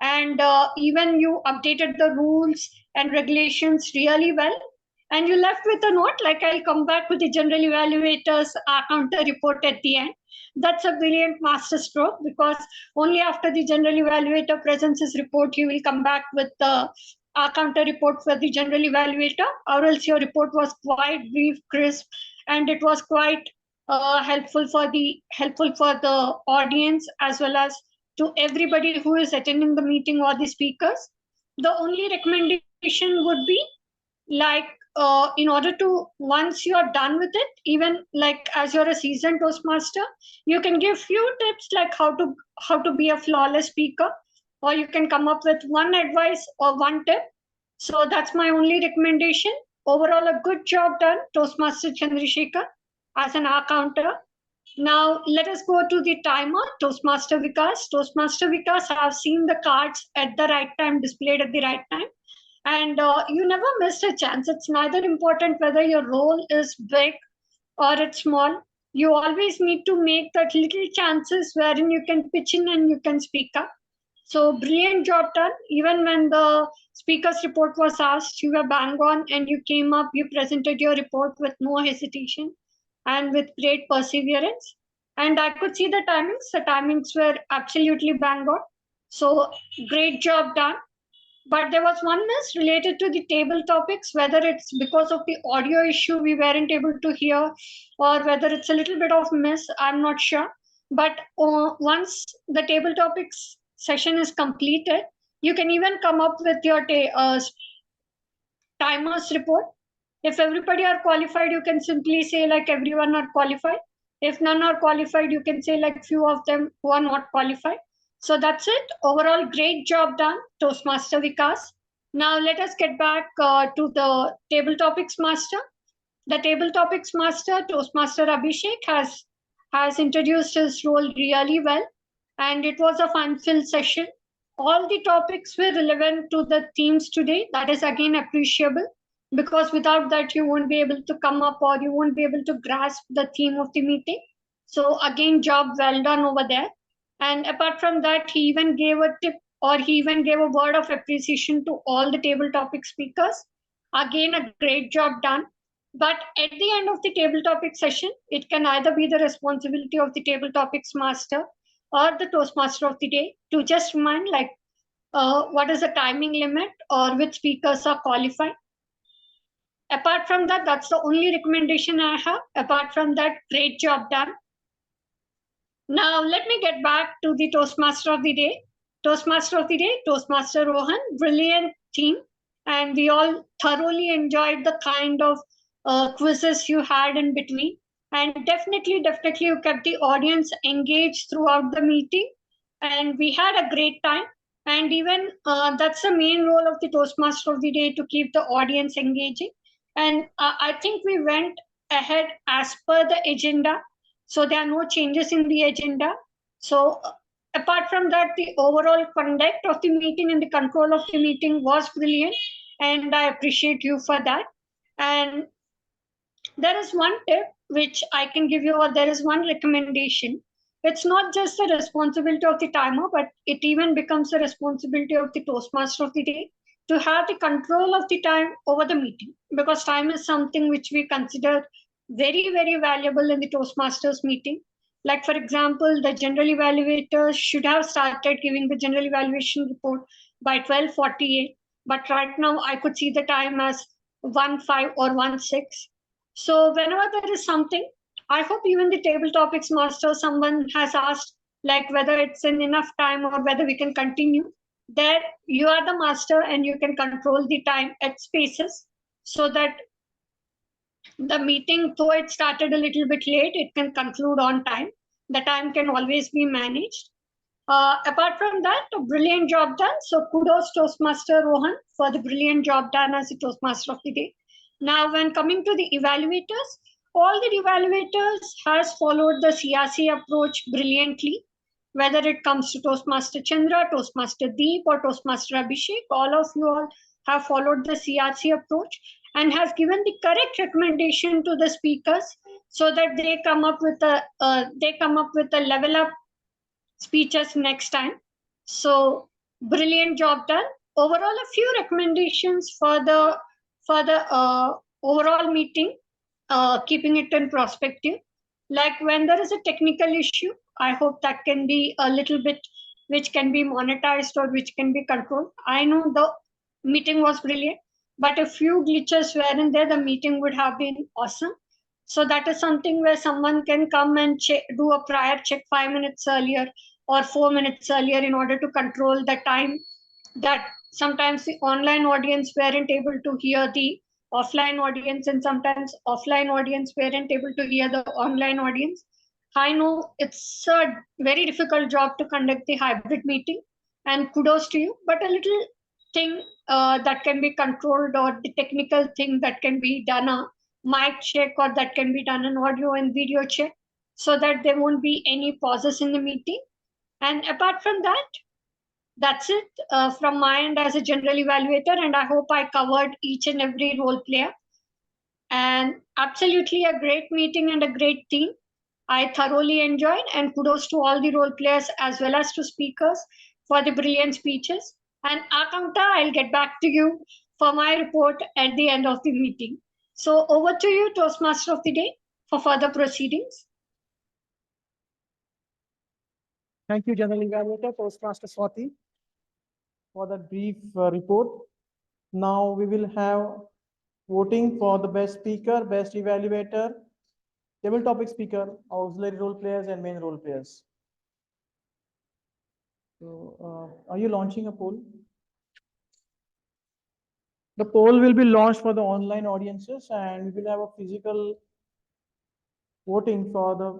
And even you updated the rules and regulations really well. And you left with a note, like I'll come back with the general evaluators counter report at the end. That's a brilliant masterstroke, because only after the general evaluator presents his report, he will come back with the counter report for the general evaluator, or else your report was quite brief, crisp, and it was quite helpful for the audience as well as to everybody who is attending the meeting or the speakers. The only recommendation would be, like, in order to, once you're done with it, even like as you're a seasoned Toastmaster, you can give few tips like how to be a flawless speaker, or you can come up with one advice or one tip. So that's my only recommendation. Overall, a good job done, Toastmaster Chandrasekhar, as an R counter. Now let us go to the timer, Toastmaster Vikas. Toastmaster Vikas, I have seen the cards at the right time, displayed at the right time. And you never missed a chance. It's neither important whether your role is big or it's small. You always need to make that little chances wherein you can pitch in and you can speak up. So brilliant job done. Even when the speaker's report was asked, you were bang on and you came up, you presented your report with no hesitation and with great perseverance. And I could see the timings. The timings were absolutely bang on. So great job done. But there was one miss related to the table topics, whether it's because of the audio issue we weren't able to hear, or whether it's a little bit of miss, I'm not sure. But once the table topics session is completed, you can even come up with your timers report. If everybody are qualified, you can simply say like everyone are qualified. If none are qualified, you can say like few of them who are not qualified. So that's it. Overall, great job done, Toastmaster Vikas. Now let us get back to the table topics master. The table topics master, Toastmaster Abhishek, has introduced his role really well, and it was a fun-filled session. All the topics were relevant to the themes today. That is again appreciable, because without that you won't be able to come up or you won't be able to grasp the theme of the meeting. So again, job well done over there. And apart from that, he even gave a tip, or he even gave a word of appreciation to all the table topic speakers. Again, a great job done. But at the end of the table topic session, it can either be the responsibility of the table topics master or the Toastmaster of the day to just remind like what is the timing limit or which speakers are qualified. Apart from that, that's the only recommendation I have. Apart from that, great job done. Now, let me get back to the Toastmaster of the day. Toastmaster of the day, Toastmaster Rohan, brilliant team. and we all thoroughly enjoyed the kind of quizzes you had in between. And definitely, you kept the audience engaged throughout the meeting, and we had a great time. And even that's the main role of the Toastmaster of the day, to keep the audience engaging. And I think we went ahead as per the agenda, so there are no changes in the agenda. So apart from that, the overall conduct of the meeting and the control of the meeting was brilliant, and I appreciate you for that. And there is one tip which I can give you, or there is one recommendation. It's not just the responsibility of the timer, but it even becomes the responsibility of the Toastmaster of the day to have the control of the time over the meeting, because time is something which we consider very, very valuable in the Toastmasters meeting. Like, for example, the general evaluators should have started giving the general evaluation report by 12:48, but right now I could see the time as 1:05 or 1:06. So whenever there is something, I hope even the table topics master, someone has asked like whether it's in enough time or whether we can continue. There you are the master and you can control the time at spaces, so that the meeting, though it started a little bit late, it can conclude on time. The time can always be managed. Apart from that, a brilliant job done. So kudos Toastmaster Rohan for the brilliant job done as the Toastmaster of the day. Now, when coming to the evaluators, all the evaluators has followed the CRC approach brilliantly. Whether it comes to Toastmaster Chandra, Toastmaster Deep, or Toastmaster Abhishek, all of you all have followed the CRC approach and have given the correct recommendation to the speakers, so that they come up with a level up speeches next time. So brilliant job done. Overall, a few recommendations for the overall meeting, keeping it in perspective. Like when there is a technical issue, I hope that can be a little bit, which can be monetized or which can be controlled. I know the meeting was brilliant, but a few glitches were in there, the meeting would have been awesome. So that is something where someone can come and do a prior check 5 minutes earlier or 4 minutes earlier, in order to control the time, that sometimes the online audience weren't able to hear the offline audience, and sometimes offline audience weren't able to hear the online audience. I know it's a very difficult job to conduct the hybrid meeting, and kudos to you, but a little thing that can be controlled, or the technical thing that can be done, a mic check, or that can be done an audio and video check, so that there won't be any pauses in the meeting. And apart from that, that's it from my end as a general evaluator, and I hope I covered each and every role player. And absolutely a great meeting and a great team. I thoroughly enjoyed, and kudos to all the role players as well as to speakers for the brilliant speeches. And Akankta, I'll get back to you for my report at the end of the meeting. So over to you, Toastmaster of the day, for further proceedings. Thank you, General Evaluator, Toastmaster Swati, for that brief report. Now we will have voting for the best speaker, best evaluator, table topic speaker, auxiliary role players, and main role players. So, are you launching a poll? The poll will be launched for the online audiences, and we will have a physical voting for the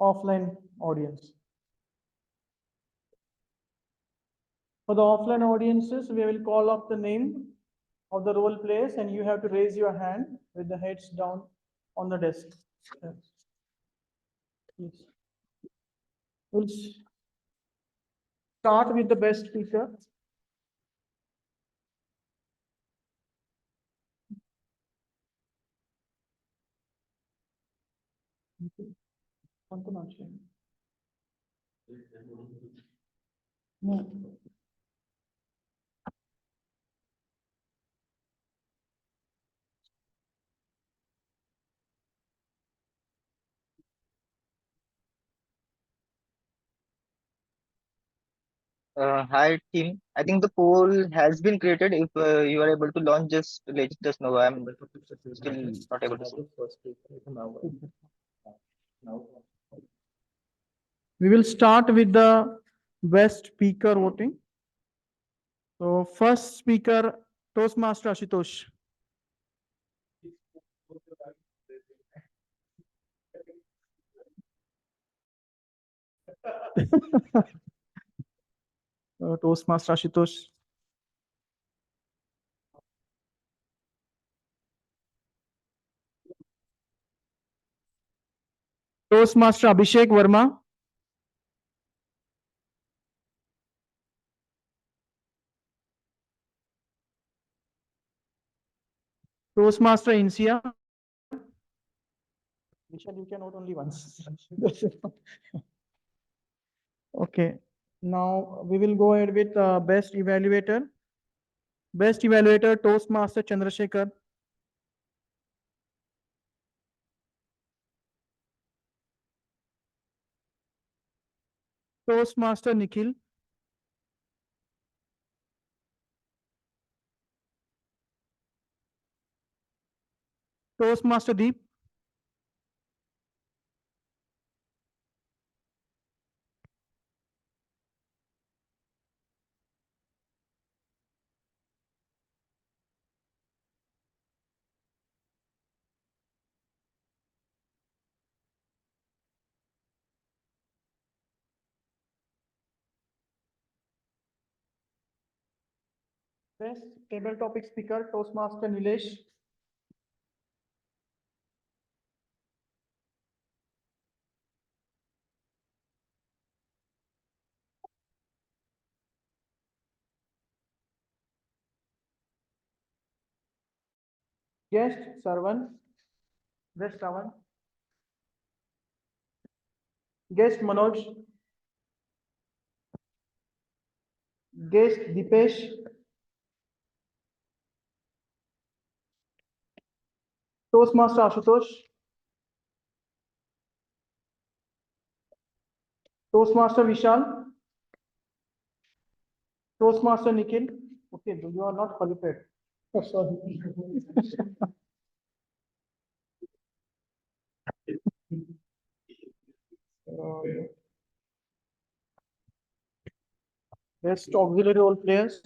offline audience. For the offline audiences, we will call up the name of the role players, and you have to raise your hand with the heads down on the desk. Yes. We'll start with the best speaker. No. Hi team. I think the poll has been created. If you are able to launch, just let us know. I'm still not able to see. We will start with the best speaker voting. So first speaker Toastmaster Ashutosh. Toastmaster Ashutosh. Toastmaster Abhishek Verma. Toastmaster Insia. Vishal, you can vote only once. Okay. Now we will go ahead with best evaluator. Best evaluator, Toastmaster Chandrasekhar. Toastmaster Nikhil. Toastmaster Deep. Best table topic speaker, Toastmaster Nilesh. Guest, Sarvan. Guest, Sarvan. Guest, Manoj. Guest, Dipesh. Toastmaster Ashutosh. Toastmaster Vishal. Toastmaster Nikhil. Okay, you are not qualified. Oh, sorry. Best auxiliary role players.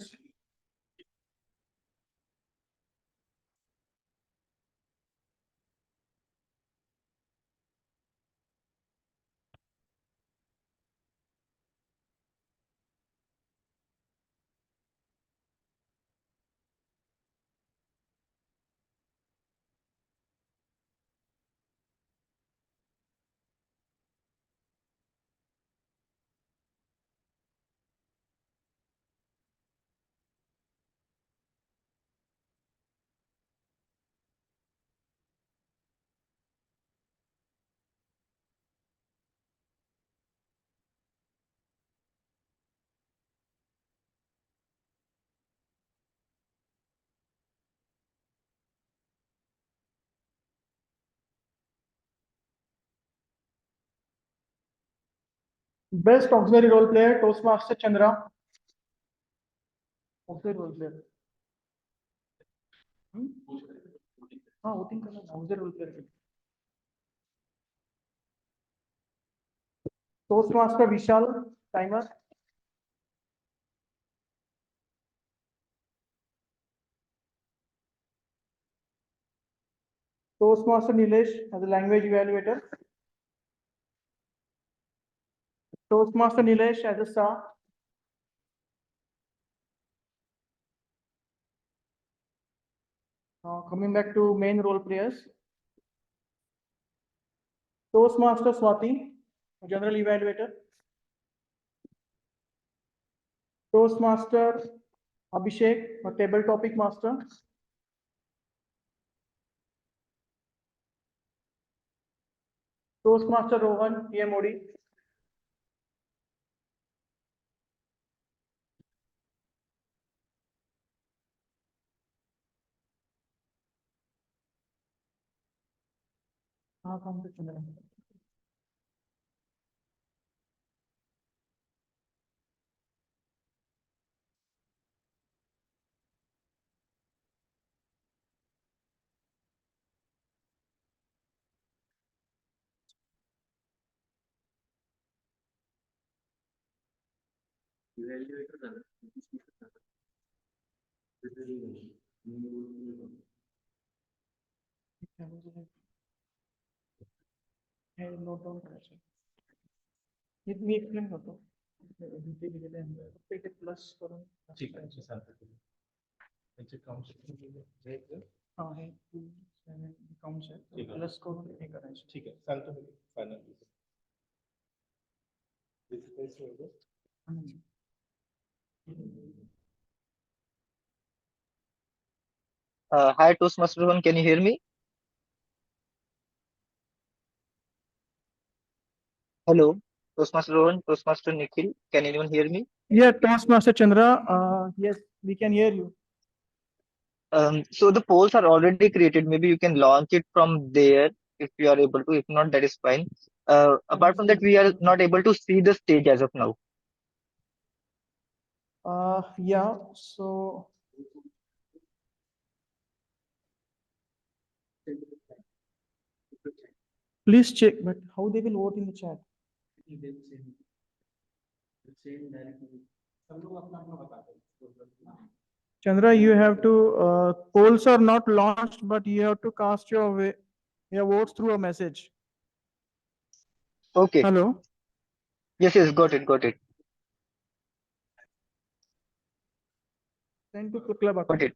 Best auxiliary role player, Toastmaster Chandra. Auxiliary role player. हाँ voting करना है, auxiliary role player. Toastmaster Vishal, timer. Toastmaster Nilesh as a language evaluator. Toastmaster Nilesh as a star. Coming back to main role players. Toastmaster Swati, general evaluator. Toastmaster Abhishek, a table topic master. Toastmaster Rohan, PMOD. Note down करायचं. मी explain करतो. ते दिलेले आहे. ते plus करून ठीक आहे, चालतं. त्याचे काउंट हा हे 2 7 काउंट्स आहे प्लस करून हे करायचं. ठीक आहे, चालतं. Final. Hi, Toastmaster Rohan, can you hear me? Hello, Toastmaster Rohan, Toastmaster Nikhil, can anyone hear me? Yeah, Toastmaster Chandra, yes, we can hear you. So the polls are already created. Maybe you can launch it from there if you are able to. If not, that is fine. Apart from that, we are not able to see the stage as of now. Yeah, so please check, but how they will vote in the chat? Chandra, you have to, polls are not launched, but you have to cast your votes through a message. Okay. Hello? Yes, got it. Send to club account. Got it.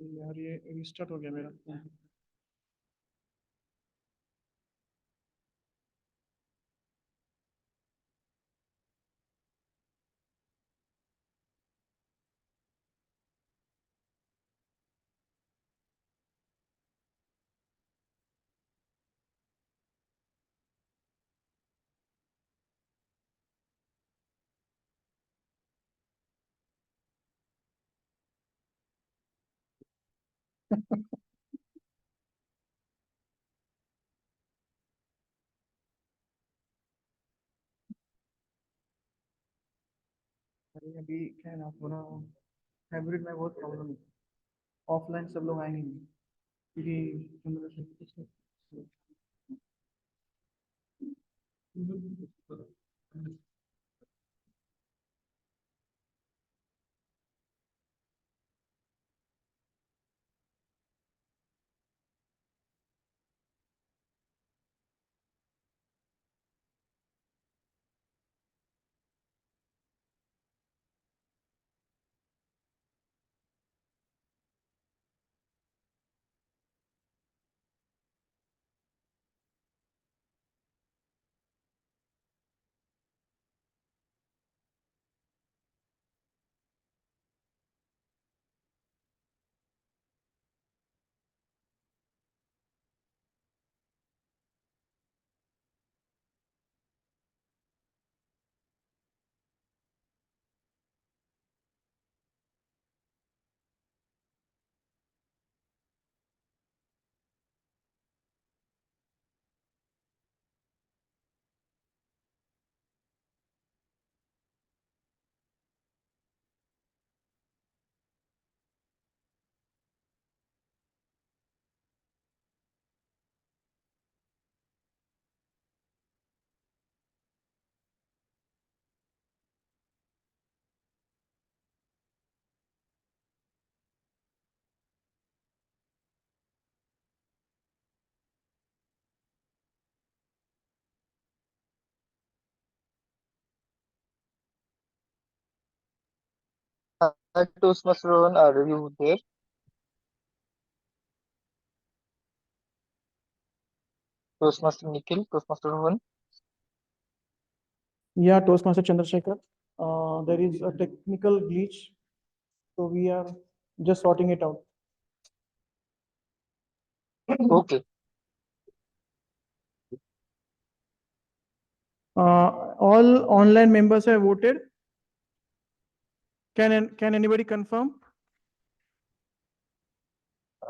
यार ये restart हो गया मेरा. अभी क्या है ना थोड़ा हाइब्रिड में बहुत प्रॉब्लम है. ऑफलाइन सब लोग आएंगे नहीं क्योंकि Hi, Toastmaster Rohan, are you there? Toastmaster Nikhil, Toastmaster Rohan. Yeah, Toastmaster Chandrasekhar, there is a technical glitch, so we are just sorting it out. Okay. All online members have voted. Can anybody confirm?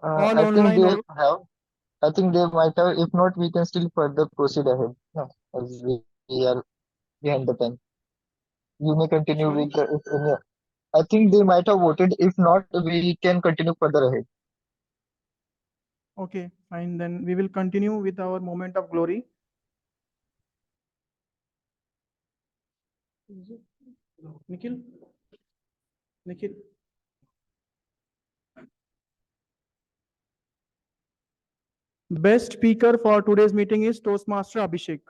All I think online. they have. I think they might have. If not, we can still further proceed ahead. No, as we are behind the time. You may continue Sorry? with the. If any, I think they might have voted. If not, we can continue further ahead. Okay, fine. Then we will continue with our moment of glory. Nikhil? Nikhil? Best speaker for today's meeting is Toastmaster Abhishek.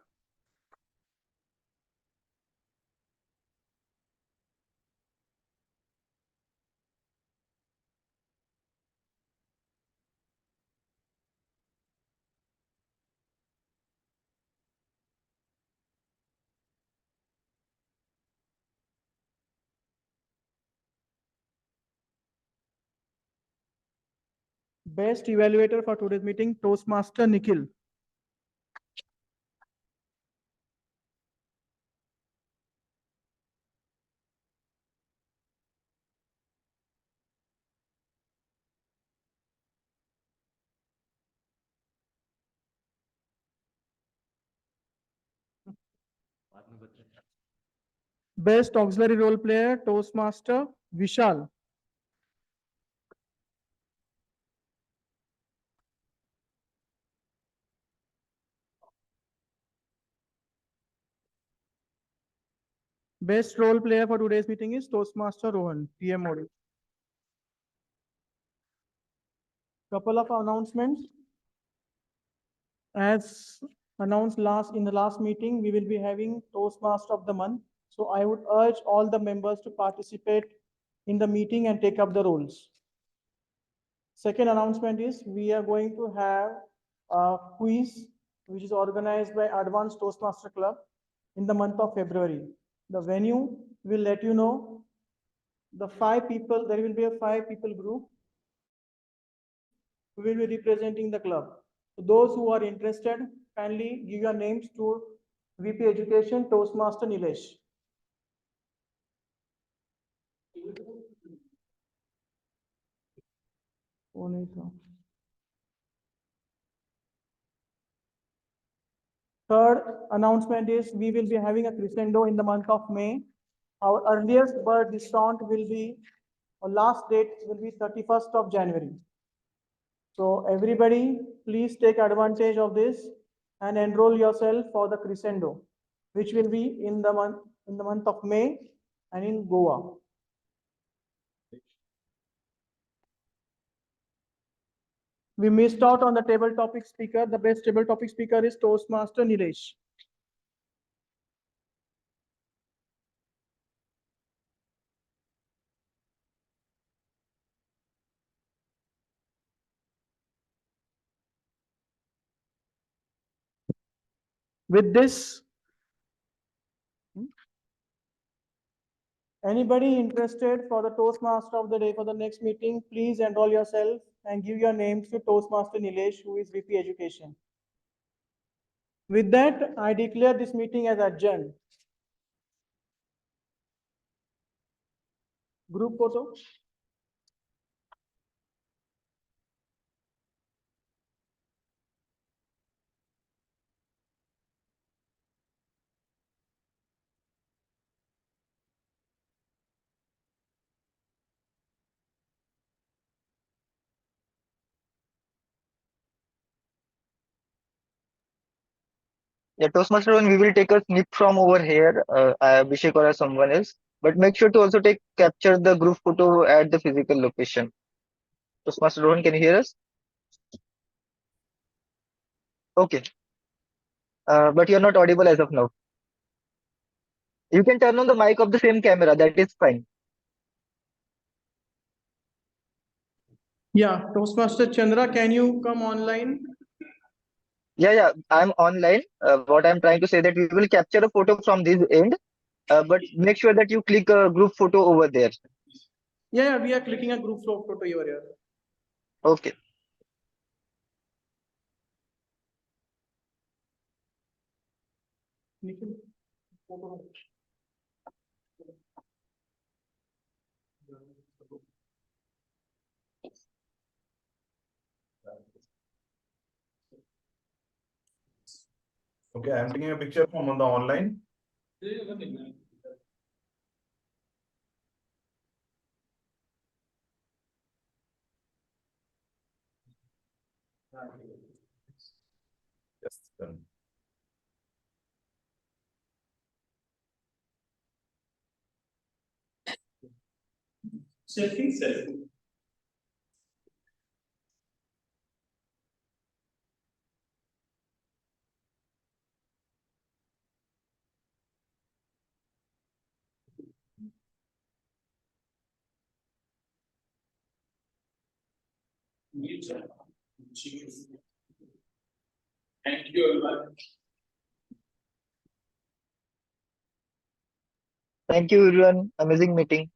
Best evaluator for today's meeting, Toastmaster Nikhil. Best auxiliary role player, Toastmaster Vishal. Best role player for today's meeting is Toastmaster Rohan, PM Modi. Couple of announcements. As announced in the last meeting, we will be having Toastmaster of the month. So I would urge all the members to participate in the meeting and take up the roles. Second announcement is we are going to have a quiz which is organized by Advanced Toastmaster Club in the month of February. The venue will let you know. There will be a 5-people group who will be representing the club. So those who are interested, kindly give your names to VP Education, Toastmaster Nilesh. Third announcement is we will be having a crescendo in the month of May. Our earliest bird discount will be, or last date will be 31st of January. So everybody, please take advantage of this and enroll yourself for the crescendo, which will be in the month of May and in Goa. We missed out on the table topic speaker. The best table topic speaker is Toastmaster Nilesh. With this, anybody interested for the Toastmaster of the day for the next meeting, please enroll yourself and give your names to Toastmaster Nilesh, who is VP Education. With that, I declare this meeting as adjourned. Group photo. Yeah, Toastmaster one, we will take a snip from over here, Abhishek or someone else. But make sure to also capture the group photo at the physical location. Toastmaster Rohan, can you hear us? Okay. But you're not audible as of now. You can turn on the mic of the same camera. That is fine. Yeah, Toastmaster Chandra, can you come online? Yeah, I'm online. What I'm trying to say that we will capture a photo from this end, but make sure that you click a group photo over there. Yeah, we are clicking a group photo over here. Okay. Nikhil, photo. Okay, I'm taking a picture from on the online. Yes, done. Selfie. Thank you, everyone. Thank you, everyone. Amazing meeting.